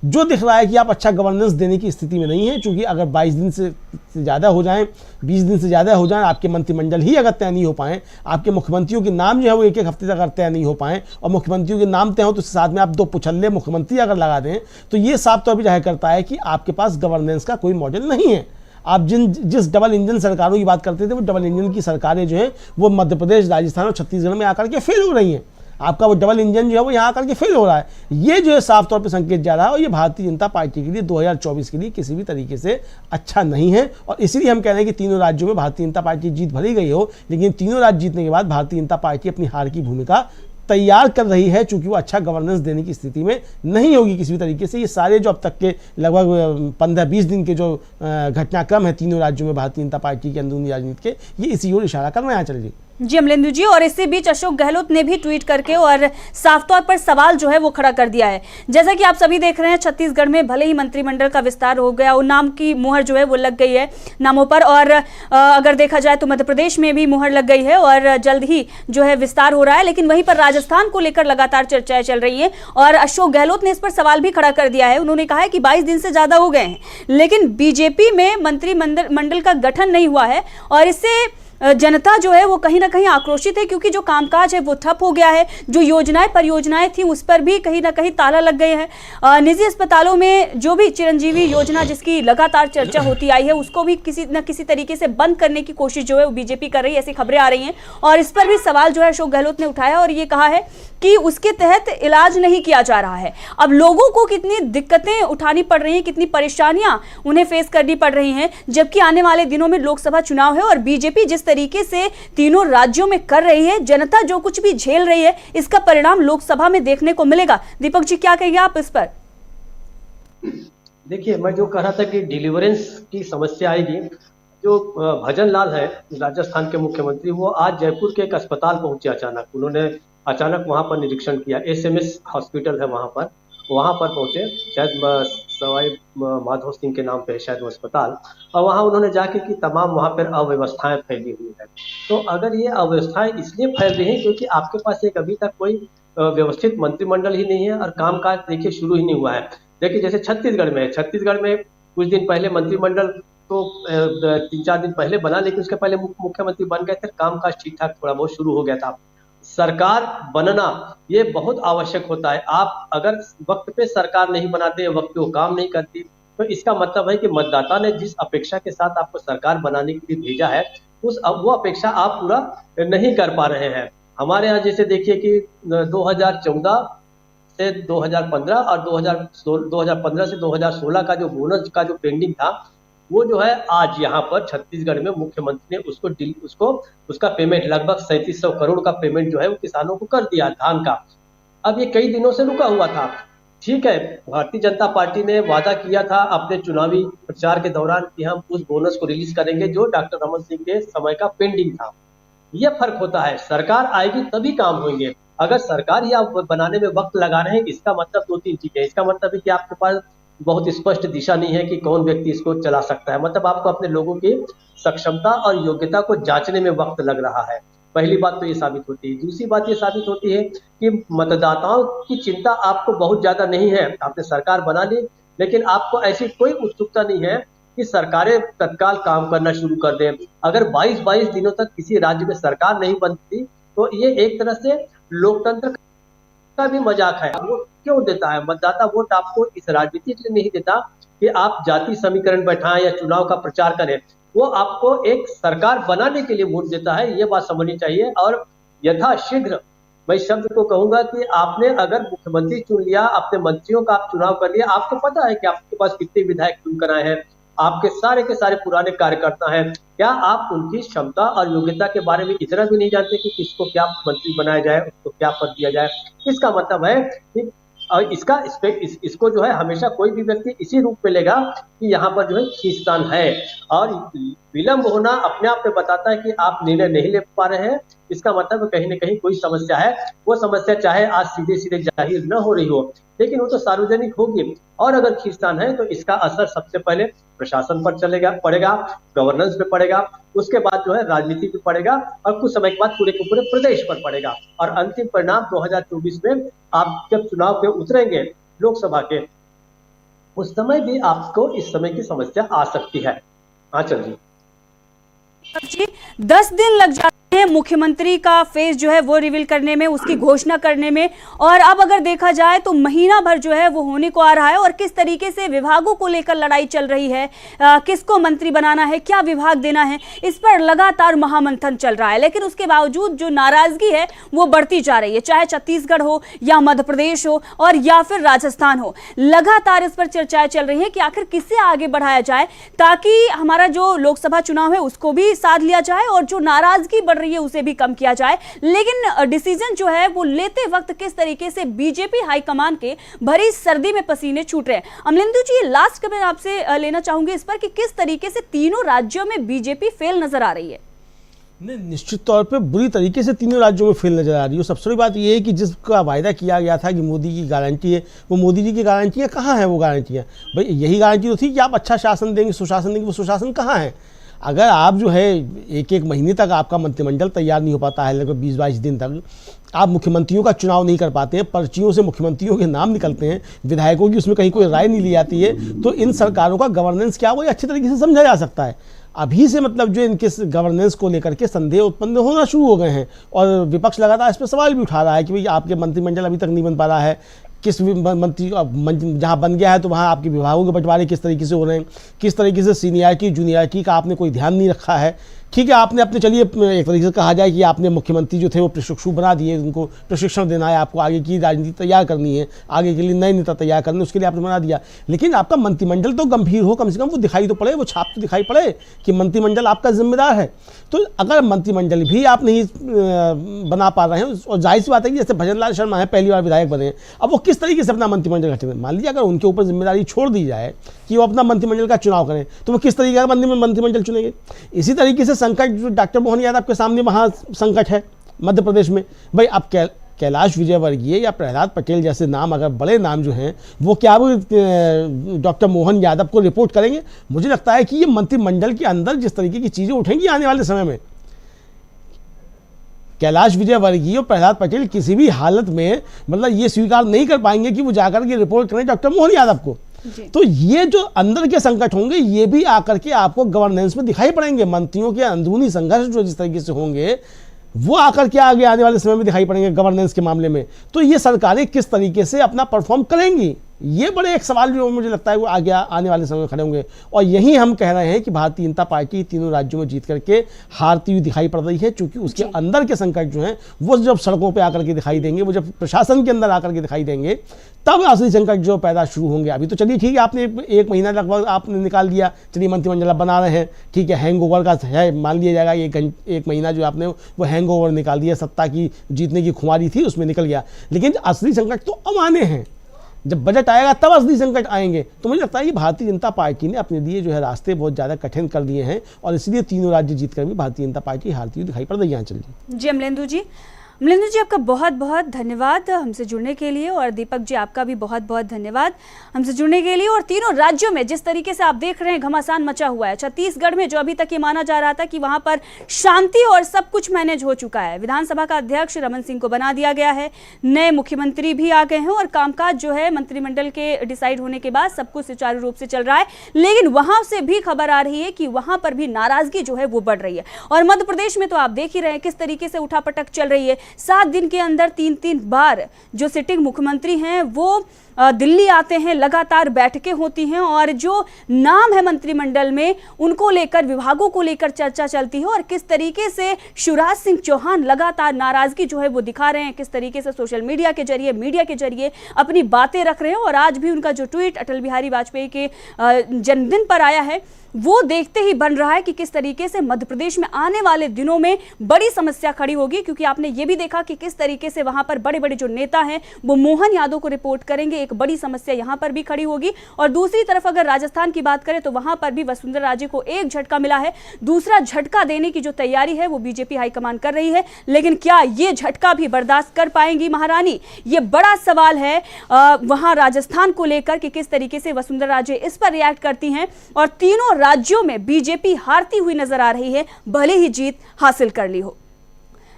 जो दिख रहा है कि आप अच्छा गवर्नेंस देने की स्थिति में नहीं है। क्योंकि अगर 22 दिन से ज़्यादा हो जाएं, 20 दिन से ज़्यादा हो जाएं, आपके मंत्रिमंडल ही अगर तय नहीं हो पाएँ, आपके मुख्यमंत्रियों के नाम जो है वो एक एक हफ्ते तक अगर तय नहीं हो पाएँ, और मुख्यमंत्रियों के नाम तय हो तो उसके साथ में आप 2 पुछल्ले मुख्यमंत्री अगर लगा दें, तो ये साफ तौर पर जाहिर करता है कि आपके पास गवर्नेंस का कोई मॉडल नहीं है। आप जिस डबल इंजन सरकारों की बात करते थे, वो डबल इंजन की सरकारें जो हैं वो मध्य प्रदेश, राजस्थान और छत्तीसगढ़ में आकर के फेल हो रही हैं। आपका वो डबल इंजन जो है वो यहाँ आकर के फेल हो रहा है। ये जो है साफ तौर पे संकेत जा रहा है, और ये भारतीय जनता पार्टी के लिए 2024 के लिए किसी भी तरीके से अच्छा नहीं है। और इसीलिए हम कह रहे हैं कि तीनों राज्यों में भारतीय जनता पार्टी जीत भली गई हो, लेकिन तीनों राज्य जीतने के बाद भारतीय जनता पार्टी अपनी हार की भूमिका तैयार कर रही है, चूंकि वो अच्छा गवर्नेंस देने की स्थिति में नहीं होगी किसी भी तरीके से। ये सारे जो अब तक के लगभग 15-20 दिन के जो घटनाक्रम है तीनों राज्यों में भारतीय जनता पार्टी के अंदरूनी राजनीति के, ये इसी ओर इशारा कर रहे हैं। चलिए जी अमलेंदु जी, और इसी बीच अशोक गहलोत ने भी ट्वीट करके और साफ तौर पर सवाल जो है वो खड़ा कर दिया है। जैसा कि आप सभी देख रहे हैं, छत्तीसगढ़ में भले ही मंत्रिमंडल का विस्तार हो गया, वो नाम की मुहर जो है वो लग गई है नामों पर, और अगर देखा जाए तो मध्य प्रदेश में भी मुहर लग गई है और जल्द ही जो है विस्तार हो रहा है। लेकिन वहीं पर राजस्थान को लेकर लगातार चर्चाएं चल रही है, और अशोक गहलोत ने इस पर सवाल भी खड़ा कर दिया है। उन्होंने कहा है कि 22 दिन से ज्यादा हो गए हैं, लेकिन बीजेपी में मंत्रिमंडल का गठन नहीं हुआ है, और इससे जनता जो है वो कहीं ना कहीं आक्रोशित है, क्योंकि जो कामकाज है वो ठप हो गया है। जो योजनाएं परियोजनाएं थी उस पर भी कहीं ना कहीं ताला लग गए हैं। निजी अस्पतालों में जो भी चिरंजीवी योजना जिसकी लगातार चर्चा होती आई है, उसको भी किसी न किसी तरीके से बंद करने की कोशिश जो है वो बीजेपी कर रही है, ऐसी खबरें आ रही हैं। और इस पर भी सवाल जो है अशोक गहलोत ने उठाया, और ये कहा है कि उसके तहत इलाज नहीं किया जा रहा है। अब लोगों को कितनी दिक्कतें उठानी पड़ रही हैं, कितनी परेशानियां उन्हें फेस करनी पड़ रही हैं, जबकि आने वाले दिनों में लोकसभा चुनाव है, और बीजेपी जिस तरीके से तीनों राज्यों में कर रही है, जनता जो कुछ भी झेल रही है, इसका परिणाम लोकसभा में देखने को मिलेगा। दीपक जी, क्या कहिए आप इस पर? देखिए, मैं जो कह रहा था कि डिलीवरेंस की समस्या आएगी। जो भजन लाल है राजस्थान के मुख्यमंत्री, वो आज जयपुर के एक अस्पताल पहुंचे अचानक। उन्होंने अचानक वहां पर निरीक्षण किया, SMS हॉस्पिटल है वहां पर पहुंचे, शायद सवाई माधो सिंह के नाम पे है शायद वो अस्पताल, और वहां उन्होंने जाके कि तमाम वहां पर अव्यवस्थाएं फैली हुई है। तो अगर ये अव्यवस्थाएं इसलिए फैल रही हैं क्योंकि आपके पास एक अभी तक कोई व्यवस्थित मंत्रिमंडल ही नहीं है, और कामकाज देखिए शुरू ही नहीं हुआ है। देखिए जैसे छत्तीसगढ़ में कुछ दिन पहले मंत्रिमंडल तो 3-4 दिन पहले बना, लेकिन उसके पहले मुख्यमंत्री बन गए थे, कामकाज ठीक ठाक थोड़ा बहुत शुरू हो गया था। सरकार बनना ये बहुत आवश्यक होता है। आप अगर वक्त पे सरकार नहीं बनाते, वक्त पे वो काम नहीं करती, तो इसका मतलब है कि मतदाता ने जिस अपेक्षा के साथ आपको सरकार बनाने के लिए भेजा है, वो अपेक्षा आप पूरा नहीं कर पा रहे हैं। हमारे यहाँ जैसे देखिए कि 2014 से 2015 और 2015 से 2016 का जो बोनस का जो पेंडिंग था, वो जो है आज यहाँ पर छत्तीसगढ़ में मुख्यमंत्री ने उसका पेमेंट लगभग 3700 करोड़ का पेमेंट जो है वो किसानों को कर दिया धान का। अब ये कई दिनों से रुका हुआ था। ठीक है, भारतीय जनता पार्टी ने वादा किया था अपने चुनावी प्रचार के दौरान कि हम उस बोनस को रिलीज करेंगे जो डॉक्टर रमन सिंह के समय का पेंडिंग था। ये फर्क होता है, सरकार आएगी तभी काम होंगे। अगर सरकार या बनाने में वक्त लगा रहे हैं, इसका मतलब 2-3 चीजें। इसका मतलब है कि आपके पास बहुत स्पष्ट दिशा नहीं है कि कौन व्यक्ति इसको चला सकता है। मतलब आपको अपने लोगों की सक्षमता और योग्यता को जांचने में वक्त लग रहा है। पहली बात तो ये साबित होती है। दूसरी बात ये साबित होती है कि मतदाताओं की चिंता आपको बहुत ज्यादा नहीं है। आपने सरकार बना ली, लेकिन आपको ऐसी कोई उत्सुकता नहीं है कि सरकारें तत्काल काम करना शुरू कर दें। अगर 22 दिनों तक किसी राज्य में सरकार नहीं बनती, तो ये एक तरह से लोकतंत्र का भी मजाक है। वो क्यों देता है मतदाता वोट आपको? इस राजनीति के लिए नहीं देता कि आप जाति समीकरण बैठाएं या चुनाव का प्रचार करें, वो आपको एक सरकार बनाने के लिए वोट देता है, ये बात समझनी चाहिए। और यथाशीघ्र मैं शब्द को कहूंगा कि आपने अगर मुख्यमंत्री चुन लिया, अपने मंत्रियों का आप चुनाव कर लिया, आपको पता है कि आपके पास कितने विधायक चुनकर आए हैं, आपके सारे के सारे पुराने कार्यकर्ता हैं, क्या आप उनकी क्षमता और योग्यता के बारे में इतना भी नहीं जानते कि किसको क्या मंत्री बनाया जाए, उसको क्या पद दिया जाए? इसका मतलब है कि और इसको जो है हमेशा कोई भी व्यक्ति इसी रूप में लेगा कि यहाँ पर जो है खींचतान है, और विलंब होना अपने आप में बताता है कि आप निर्णय नहीं ले पा रहे हैं। इसका मतलब कहीं ना कहीं कोई समस्या है। वो समस्या चाहे आज सीधे सीधे जाहिर न हो रही हो, लेकिन वो तो सार्वजनिक होगी। और अगर खींचतान है तो इसका असर सबसे पहले प्रशासन पर पड़ेगा, गवर्नेंस पे पड़ेगा, उसके बाद जो है राजनीति पे पड़ेगा, और कुछ समय के बाद पूरे के पूरे प्रदेश पर पड़ेगा। और अंतिम परिणाम 2024 में आप जब चुनाव पे उतरेंगे लोकसभा के, उस समय भी आपको इस समय की समस्या आ सकती है। हाँ चल जी 10 दिन लग जाते हैं मुख्यमंत्री का फेस जो है वो रिवील करने में, उसकी घोषणा करने में, और अब अगर देखा जाए तो महीना भर जो है वो होने को आ रहा है। और किस तरीके से विभागों को लेकर लड़ाई चल रही है, किसको मंत्री बनाना है, क्या विभाग देना है, इस पर लगातार महामंथन चल रहा है। लेकिन उसके बावजूद जो नाराजगी है वो बढ़ती जा रही है, चाहे छत्तीसगढ़ हो या मध्य प्रदेश हो और या फिर राजस्थान हो। लगातार इस पर चर्चाएं चल रही है कि आखिर किससे आगे बढ़ाया जाए ताकि हमारा जो लोकसभा चुनाव है उसको भी साध लिया जाए और जो नाराजगी बढ़ रही है उसे भी कम किया जाए। लेकिन डिसीजन जो है वो लेते वक्त किस तरीके से बीजेपी हाईकमान के भरी सर्दी में पसीने छूट रहे हैं। अमलेंदु जी, लास्ट कमेंट आपसे लेना चाहूंगी इस पर कि किस तरीके से तीनों राज्यों में बीजेपी फेल नजर आ रही है। नहीं, निश्चित तौर पे बुरी तरीके से तीनों राज्यों में फेल नजर आ रही है। सबसे बड़ी बात यह है कि जिसका वायदा किया गया था कि मोदी की गारंटी है, वो मोदी जी की गारंटियाँ कहाँ हैं? वो गारंटियाँ भाई यही गारंटी तो थी कि आप अच्छा शासन देंगे, सुशासन देंगे, वो सुशासन कहाँ है? अगर आप जो है एक महीने तक आपका मंत्रिमंडल तैयार नहीं हो पाता है, लगभग 20-22 दिन तक आप मुख्यमंत्रियों का चुनाव नहीं कर पाते हैं, पर्चियों से मुख्यमंत्रियों के नाम निकलते हैं, विधायकों की उसमें कहीं कोई राय नहीं ली जाती है, तो इन सरकारों का गवर्नेंस क्या वो अच्छी तरीके से समझा जा सकता है। अभी से मतलब जो इनके गवर्नेंस को लेकर के संदेह उत्पन्न होना शुरू हो गए हैं, और विपक्ष लगातार इस पर सवाल भी उठा रहा है कि भाई आपके मंत्रिमंडल अभी तक नहीं बन पा रहा है, किस मंत्री जहाँ बन गया है तो वहाँ आपके विभागों के बंटवारे किस तरीके से हो रहे हैं, किस तरीके से सीनियरिटी जूनियरिटी का आपने कोई ध्यान नहीं रखा है। ठीक है, आपने अपने चलिए एक तरीके से कहा जाए कि आपने मुख्यमंत्री जो थे वो प्रशिक्षु बना दिए, उनको प्रशिक्षण देना है, आपको आगे की राजनीति तैयार करनी है, आगे के लिए नए नेता तैयार करने, उसके लिए आपने बना दिया। लेकिन आपका मंत्रिमंडल तो गंभीर हो, कम से कम वो दिखाई तो पड़े, वो छाप तो दिखाई पड़े कि मंत्रिमंडल आपका जिम्मेदार है। तो अगर मंत्रिमंडल भी आप नहीं बना पा रहे हैं, और जाहिर सी बात है कि जैसे भजन लाल शर्मा है, पहली बार विधायक बने हैं, अब वो किस तरीके से अपना मंत्रिमंडल गठन करें? मान लीजिए अगर उनके ऊपर जिम्मेदारी छोड़ दी जाए कि वो अपना मंत्रिमंडल का चुनाव करें, तो वो किस तरीके का मंत्रिमंडल चुनेंगे? इसी तरीके से संकट जो डॉक्टर मोहन यादव के सामने वहाँ संकट है मध्य प्रदेश में, भाई अब कैलाश विजयवर्गीय या प्रहलाद पटेल जैसे नाम, अगर बड़े नाम जो हैं वो क्या वो डॉक्टर मोहन यादव को रिपोर्ट करेंगे? मुझे लगता है कि ये मंत्रिमंडल के अंदर जिस तरीके की चीज़ें उठेंगी आने वाले समय में, कैलाश विजयवर्गीय और प्रहलाद पटेल किसी भी हालत में मतलब ये स्वीकार नहीं कर पाएंगे कि वो जाकर के रिपोर्ट करें डॉक्टर मोहन यादव को। तो ये जो अंदर के संकट होंगे ये भी आकर के आपको गवर्नेंस में दिखाई पड़ेंगे। मंत्रियों के अंदरूनी संघर्ष जो जिस तरीके से होंगे वो आकर के आगे आने वाले समय में दिखाई पड़ेंगे गवर्नेंस के मामले में। तो ये सरकारें किस तरीके से अपना परफॉर्म करेंगी, ये बड़े एक सवाल जो मुझे लगता है वो आगे आने वाले समय में खड़े होंगे। और यही हम कह रहे हैं कि भारतीय जनता पार्टी तीनों राज्यों में जीत करके हारती हुई दिखाई पड़ रही है, क्योंकि उसके अंदर के संकट जो हैं वो जब सड़कों पे आकर के दिखाई देंगे, वो जब प्रशासन के अंदर आकर के दिखाई देंगे, तब असली संकट जो पैदा शुरू होंगे। अभी तो चलिए ठीक है, आपने 1 महीना लगभग आपने निकाल दिया, चलिए मंत्रिमंडल बना रहे हैं, ठीक है, हैंगओवर का है, मान लिया जाएगा 1 महीना जो आपने वो हैंगओवर निकाल दिया, सत्ता की जीतने की खुमारी थी उसमें निकल गया। लेकिन असली संकट तो अब आने हैं, जब बजट आएगा तब असली संकट आएंगे। तो मुझे लगता है कि भारतीय जनता पार्टी ने अपने लिए जो है रास्ते बहुत ज़्यादा कठिन कर दिए हैं, और इसलिए तीनों राज्य जीतकर भी भारतीय जनता पार्टी हारती हुई दिखाई पड़ रही है। चलिए जी अमलेंदु जी, अमलेंद्र जी, आपका बहुत बहुत धन्यवाद हमसे जुड़ने के लिए, और दीपक जी आपका भी बहुत बहुत धन्यवाद हमसे जुड़ने के लिए। और तीनों राज्यों में जिस तरीके से आप देख रहे हैं घमासान मचा हुआ है, छत्तीसगढ़ में जो अभी तक ये माना जा रहा था कि वहां पर शांति और सब कुछ मैनेज हो चुका है, विधानसभा का अध्यक्ष रमन सिंह को बना दिया गया है, नए मुख्यमंत्री भी आ गए हैं और कामकाज जो है मंत्रिमंडल के डिसाइड होने के बाद सब कुछ सुचारू रूप से चल रहा है। लेकिन वहां से भी खबर आ रही है कि वहां पर भी नाराजगी जो है वो बढ़ रही है। और मध्य प्रदेश में तो आप देख ही रहे हैं किस तरीके से उठापटक चल रही है। 7 दिन के अंदर 3-3 बार जो सिटिंग मुख्यमंत्री हैं वो दिल्ली आते हैं, लगातार बैठकें होती हैं और जो नाम है मंत्रिमंडल में उनको लेकर, विभागों को लेकर चर्चा चलती है। और किस तरीके से शिवराज सिंह चौहान लगातार नाराजगी जो है वो दिखा रहे हैं, किस तरीके से सोशल मीडिया के जरिए, मीडिया के जरिए अपनी बातें रख रहे हैं। और आज भी उनका जो ट्वीट अटल बिहारी वाजपेयी के जन्मदिन पर आया है वो देखते ही बन रहा है कि किस तरीके से मध्य प्रदेश में आने वाले दिनों में बड़ी समस्या खड़ी होगी। क्योंकि आपने ये भी देखा कि किस तरीके से वहां पर बड़े बड़े जो नेता हैं वो मोहन यादव को रिपोर्ट करेंगे, एक बड़ी समस्या यहां पर भी खड़ी होगी। और दूसरी तरफ अगर राजस्थान की बात करें तो वहां पर भी वसुंधरा राजे को एक झटका मिला है, दूसरा झटका देने की जो तैयारी है वो बीजेपी हाईकमान कर रही है। लेकिन क्या ये झटका भी बर्दाश्त कर पाएंगी महारानी, ये बड़ा सवाल है वहां राजस्थान को लेकर कि किस तरीके से वसुंधरा राजे इस पर रिएक्ट करती हैं। और तीनों राज्यों में बीजेपी हारती हुई नजर आ रही है, भले ही जीत हासिल कर ली हो।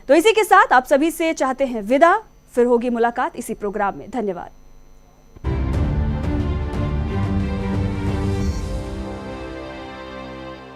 तो इसी के साथ आप सभी से चाहते हैं विदा, फिर होगी मुलाकात इसी प्रोग्राम में। धन्यवाद।